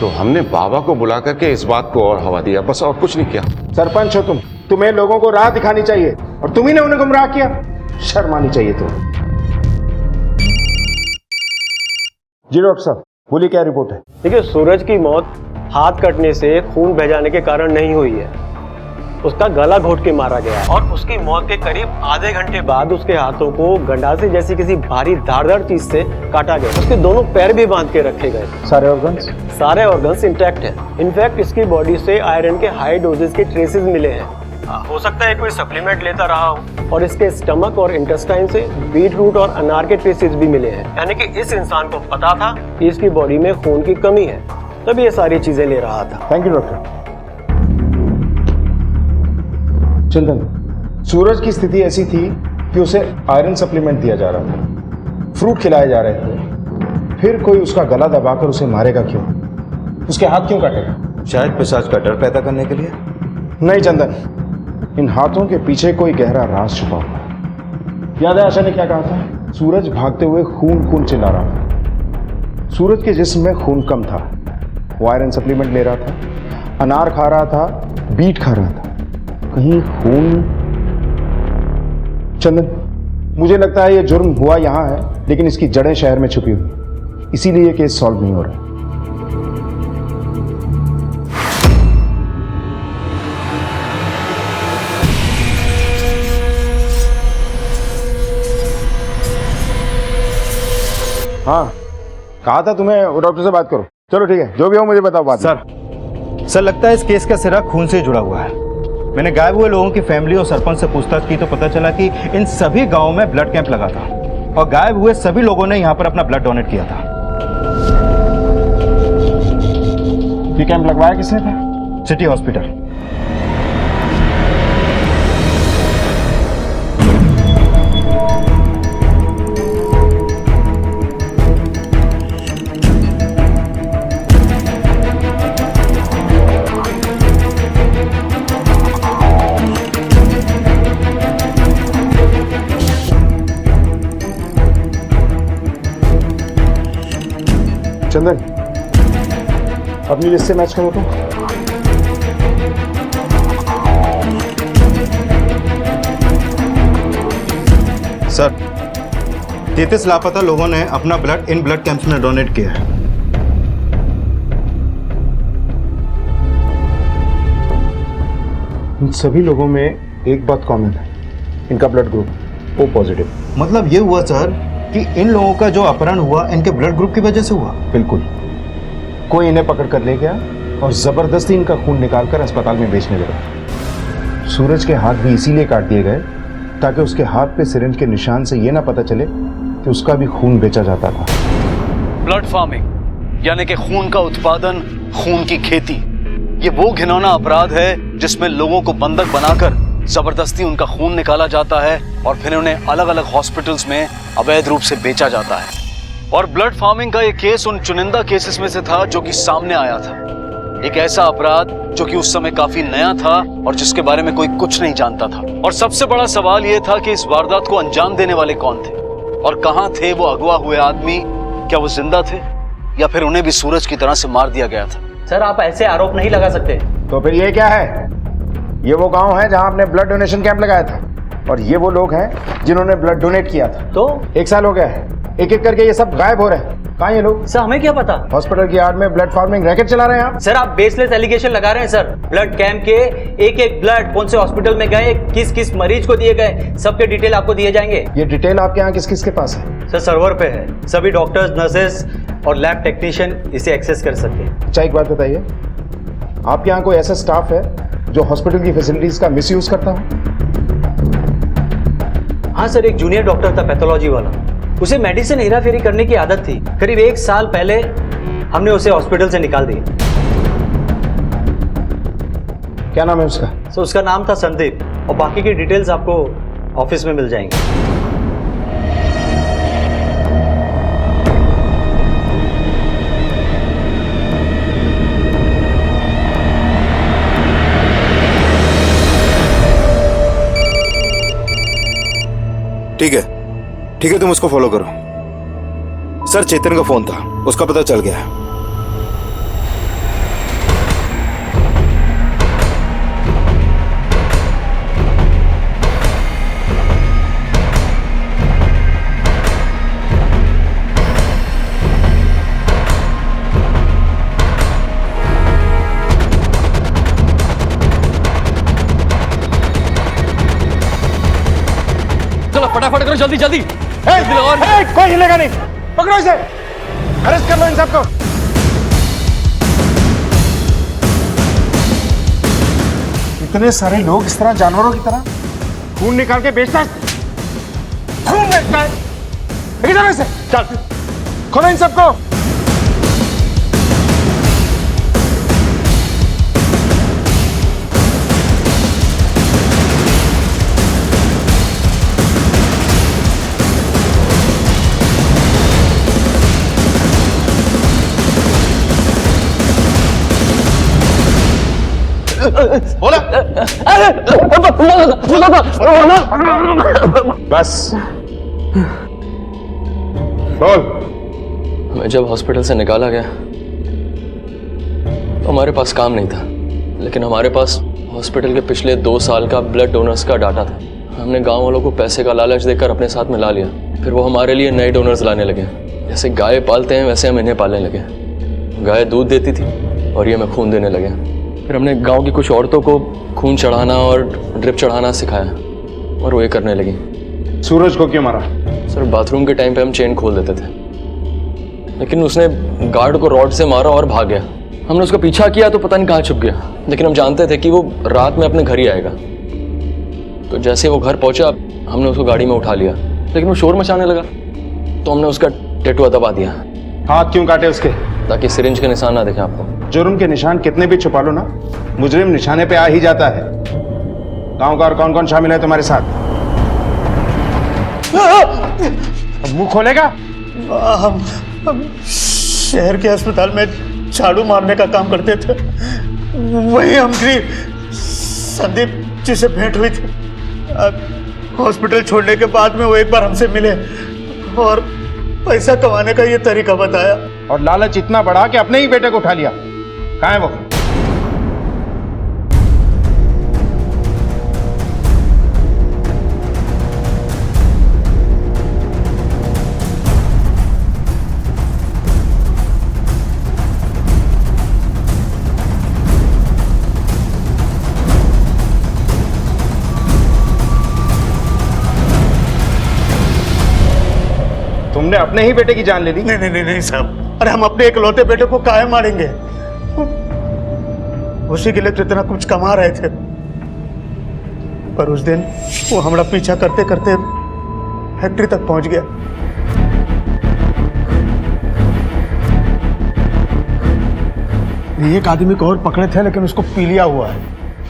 तो हमने बाबा को बुला करके इस बात को और हवा दिया, बस और कुछ नहीं किया। सरपंच हो तुम, तुम्हें लोगों को राह दिखानी चाहिए और तुम्ही ने उन्हें गुमराह किया। शर्म आनी चाहिए तुम्हें। जी डॉक्टर साहब, बोलिए क्या रिपोर्ट है? देखिए, सूरज की मौत हाथ कटने से खून बह जाने के कारण नहीं हुई है। उसका गला घोट के मारा गया और उसकी मौत के करीब आधे घंटे बाद उसके हाथों को गंडासे जैसी किसी भारी धारदार चीज से काटा गया। उसके दोनों पैर भी बांध के रखे गए। सारे ऑर्गन्स? सारे ऑर्गन्स इंटैक्ट है। इनफैक्ट इसकी बॉडी से आयरन के हाई डोजेस के ट्रेसेस मिले हैं। हो सकता है कोई सप्लीमेंट लेता रहा हो। और इसके स्टमक और इंटेस्टाइन से बीट रूट और अनार के ट्रेसेस भी मिले हैं। यानी कि इस इंसान को पता था कि इसकी बॉडी में खून की कमी है, तभी ये सारी चीजें ले रहा था। Thank you doctor. चंदन, सूरज की स्थिति ऐसी थी कि उसे आयरन सप्लीमेंट दिया जा रहा था, फ्रूट खिलाए जा रहे थे, फिर कोई उसका गला दबाकर उसे मारेगा क्यों? उसके हाथ क्यों काटेगा? शायद पिशाच का डर पैदा करने के लिए। नहीं चंदन, इन हाथों के पीछे कोई गहरा राज छुपा हुआ है। याद है आशा ने क्या कहा था? सूरज भागते हुए खून खून चिल्ला रहा था। सूरज के जिस्म में खून कम था, वो आयरन सप्लीमेंट ले रहा था, अनार खा रहा था, बीट खा रहा था, कहीं खून? चंदन, मुझे लगता है ये जुर्म हुआ यहां है, लेकिन इसकी जड़ें शहर में छुपी हुई, इसीलिए ये केस सॉल्व नहीं हो रहा। हाँ, कहा था तुम्हें वो डॉक्टर से बात करो। चलो ठीक है, जो भी हो मुझे बताओ बात। सर लगता है इस केस का सिरा खून से जुड़ा हुआ है। मैंने गायब हुए लोगों की फैमिली और सरपंच से पूछताछ की तो पता चला कि इन सभी गांवों में ब्लड कैंप लगा था और गायब हुए सभी लोगों ने यहां पर अपना ब्लड डोनेट किया था। ये कैंप लगवाया किसने था? City hospital. चंदन, अपनी लिस्ट से मैच करो तो। सर 33 लापता लोगों ने अपना ब्लड इन ब्लड कैंप्स में डोनेट किया है। इन सभी लोगों में एक बात कॉमन है, इनका ब्लड ग्रुप O पॉजिटिव। मतलब ये हुआ सर कि इन लोगों का जो अपहरण हुआ इनके ब्लड ग्रुप की वजह से हुआ? बिल्कुल। कोई इन्हें पकड़ कर ले गया और जबरदस्ती इनका खून निकालकर अस्पताल में बेचने लगा। सूरज के हाथ भी इसीलिए काट दिए गए ताकि उसके हाथ पे सिरिंज के निशान से ये ना पता चले कि उसका भी खून बेचा जाता था। ब्लड फार्मिंग यानी कि खून का उत्पादन, खून की खेती, ये वो घिनौना अपराध है जिसमें लोगों को बंधक बनाकर जबरदस्ती उनका खून निकाला जाता है और फिर उन्हें अलग अलग हॉस्पिटल्स में अवैध रूप से बेचा जाता है। और ब्लड फार्मिंग का ये केस उन चुनिंदा केसेस में से था जो कि सामने आया था। एक ऐसा अपराध जो कि उस समय काफी नया था और जिसके बारे में कोई कुछ नहीं जानता था। और सबसे बड़ा सवाल ये था कि इस वारदात को अंजाम देने वाले कौन थे और कहां थे वो अगवा हुए आदमी? क्या वो जिंदा थे या फिर उन्हें भी सूरज की तरह से मार दिया गया था? सर, आप ऐसे आरोप नहीं लगा सकते। तो फिर ये क्या है? ये वो गांव है जहां आपने ब्लड डोनेशन कैंप लगाया था और ये वो लोग हैं जिन्होंने ब्लड डोनेट किया था। तो 1 साल हो गया है, एक एक करके ये सब गायब हो रहे हैं। कहाँ ये लोग? सर हमें क्या पता। हॉस्पिटल की यार्ड में ब्लड फार्मिंग रैकेट चला रहे हैं आप? सर आप बेसलेस एलिगेशन लगा रहे हैं सर। ब्लड कैंप के एक एक ब्लड कौन से हॉस्पिटल में गए, किस किस मरीज को दिए गए, सबके डिटेल आपको दिए जाएंगे। ये डिटेल आपके यहाँ किस किस के पास है? सर सर्वर पे है, सभी डॉक्टर्स, नर्सेस और लैब टेक्नीशियन इसे एक्सेस कर सकते हैं। अच्छा एक बात बताइए, आपके यहाँ कोई ऐसा स्टाफ है जो हॉस्पिटल की फैसिलिटीज का मिसयूज करता हो? हाँ सर, एक जूनियर डॉक्टर था पैथोलॉजी वाला, उसे मेडिसिन हेराफेरी करने की आदत थी। करीब 1 साल पहले हमने उसे हॉस्पिटल से निकाल दिया। क्या नाम है उसका? सर उसका नाम था संदीप, और बाकी की डिटेल्स आपको ऑफिस में मिल जाएंगी। ठीक है, तुम उसको फॉलो करो। सर चेतन का फोन था, उसका पता चल गया है। चलो फटाफट करो, जल्दी जल्दी। कोई हिलेगा नहीं, पकड़ो इसे, अरेस्ट कर लो इन सबको। इतने सारे लोग इस तरह जानवरों की तरह खून निकाल के बेचता है, खून बेचता है। इधर इसे चल, खोलो इन सबको। बस बोल। हमें जब हॉस्पिटल से निकाला गया तो हमारे पास काम नहीं था, लेकिन हमारे पास हॉस्पिटल के पिछले 2 साल का ब्लड डोनर्स का डाटा था। हमने गांव वालों को पैसे का लालच देकर अपने साथ मिला लिया, फिर वो हमारे लिए नए डोनर्स लाने लगे। जैसे गाय पालते हैं वैसे हम इन्हें पालने लगे। गाय दूध देती थी और ये हमें खून देने लगे। फिर हमने गांव की कुछ औरतों को खून चढ़ाना और ड्रिप चढ़ाना सिखाया और वो ये करने लगी। सूरज को क्यों मारा? सर बाथरूम के टाइम पे हम चेन खोल देते थे, लेकिन उसने गार्ड को रॉड से मारा और भाग गया। हमने उसका पीछा किया तो पता नहीं कहाँ छुप गया, लेकिन हम जानते थे कि वो रात में अपने घर ही आएगा। तो जैसे वो घर पहुंचा हमने उसको गाड़ी में उठा लिया, लेकिन वो शोर मचाने लगा तो हमने उसका टैटू दबा दिया। हाथ क्यों काटे उसके? ताकि सिरिंज के निशान ना देखें आपको। जुर्म के निशान कितने भी छुपा लो ना, मुजरिम निशाने पे आ ही जाता है। गांव का और कौन कौन शामिल है तुम्हारे साथ? अब मुंह खोलेगा? हम शहर के अस्पताल में झाड़ू मारने का काम करते थे, वही हमकी संदीप जी से भेंट हुई थी। हॉस्पिटल छोड़ने के बाद में वो एक बार हमसे मिले और पैसा कमाने का ये तरीका बताया। और लालच इतना बढ़ा कि अपने ही बेटे को उठा लिया। कहाँ है वो? तुमने अपने ही बेटे की जान ले ली? नहीं नहीं नहीं नहीं साहब, अरे हम अपने इकलौते बेटे को काहे मारेंगे? उसी के लिए तो इतना कुछ कमा रहे थे, पर उस दिन वो हमारा पीछा करते करते फैक्ट्री तक पहुंच गया। एक आदमी को और पकड़े थे, लेकिन उसको पी लिया हुआ है।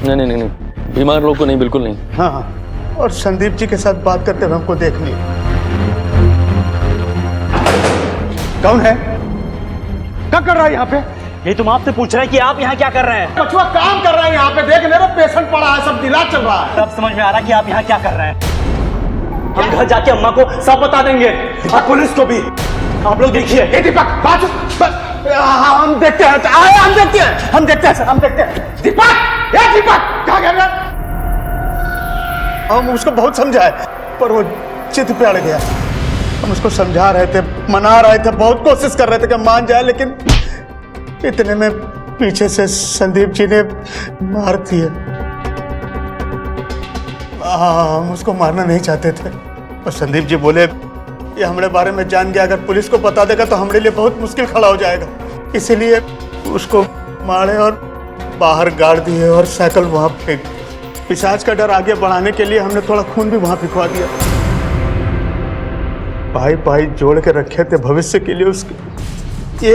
नहीं नहीं नहीं, बीमार लोग को नहीं, बिल्कुल नहीं। हाँ हाँ, और संदीप जी के साथ बात करते हुए हमको देख लिया। कौन है? क्या कर रहा है यहाँ पे? ये तुम आपसे पूछ रहे हैं कि आप यहाँ क्या कर रहे हैं? बचवा काम कर रहा है यहाँ पे, देख मेरा पेशेंट पड़ा है, सब इलाज चल रहा है। तब समझ में आ रहा कि आप यहाँ क्या कर रहे हैं। हम घर जाके अम्मा को सब बता देंगे और पुलिस को भी। आप लोग देखिए। दीपक हम देखते हैं, हम देखते हैं सर, हम देखते हैं। दीपक क्या कर रहा है? हम उसको बहुत समझाए पर वो चित पे अड़ गया। हम उसको समझा रहे थे, मना रहे थे, बहुत कोशिश कर रहे थे कि मान जाए, लेकिन इतने में पीछे से संदीप जी ने मार दिया। हम उसको मारना नहीं चाहते थे, और संदीप जी बोले ये हमारे बारे में जान गया, अगर पुलिस को बता देगा तो हमारे लिए बहुत मुश्किल खड़ा हो जाएगा, इसीलिए उसको मारे और बाहर गाड़ दिए और साइकिल वहां फेंक। पिशाच का डर आगे बढ़ाने के लिए हमने थोड़ा खून भी वहां फिकवा दिया। भाई भाई जोड़ के रखे थे भविष्य के लिए, उसके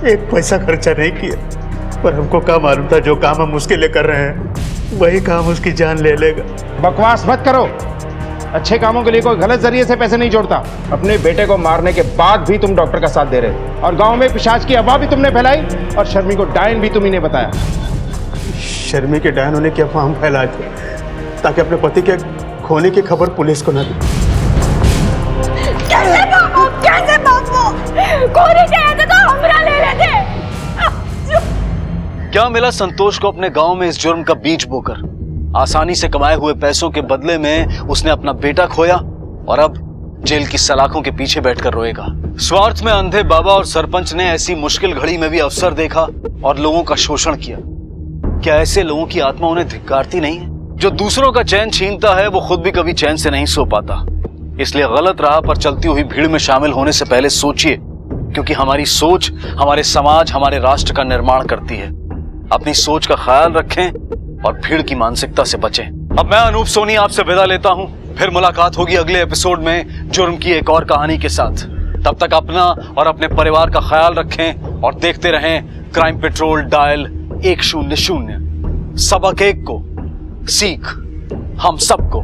एक पैसा खर्चा नहीं किया, पर हमको क्या मालूम था जो काम हम उसके लिए कर रहे हैं वही काम उसकी जान ले लेगा। बकवास मत करो, अच्छे कामों के लिए कोई गलत जरिए से पैसे नहीं जोड़ता। अपने बेटे को मारने के बाद भी तुम डॉक्टर का साथ दे रहे, और गांव में पिशाच की अफवाह भी तुमने फैलाई, और शर्मी को डायन भी तुम्ही ने बताया। शर्मी के डायन होने की अफवाह हम फैलाए थे ताकि अपने पति के खोने की खबर पुलिस को न दे। कैसे बाबू कोने गए थे तो हमरा ले लेते। क्या मिला संतोष को अपने गांव में इस जुर्म का बीज बोकर? आसानी से कमाए हुए पैसों के बदले में उसने अपना बेटा खोया और अब जेल की सलाखों के पीछे बैठकर रोएगा। स्वार्थ में अंधे बाबा और सरपंच ने ऐसी मुश्किल घड़ी में भी अवसर देखा और लोगों का शोषण किया। क्या ऐसे लोगों की आत्मा उन्हें धिक्कारती नहीं है? जो दूसरों का चैन छीनता है वो खुद भी कभी चैन से नहीं सो पाता। इसलिए गलत राह पर चलती हुई भीड़ में शामिल होने से पहले सोचिए, क्योंकि हमारी सोच हमारे समाज, हमारे राष्ट्र का निर्माण करती है। अपनी सोच का ख्याल रखें और भीड़ की मानसिकता से बचें। अब मैं अनूप सोनी आपसे विदा लेता हूं, फिर मुलाकात होगी अगले एपिसोड में जुर्म की एक और कहानी के साथ। तब तक अपना और अपने परिवार का ख्याल रखें और देखते रहें क्राइम पेट्रोल डायल 100। सबक एक को सीख हम सबको।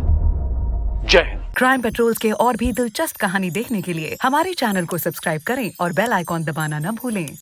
जय हिंद। क्राइम पेट्रोल के और भी दिलचस्प कहानी देखने के लिए हमारे चैनल को सब्सक्राइब करें और बेल आइकॉन दबाना न भूलें।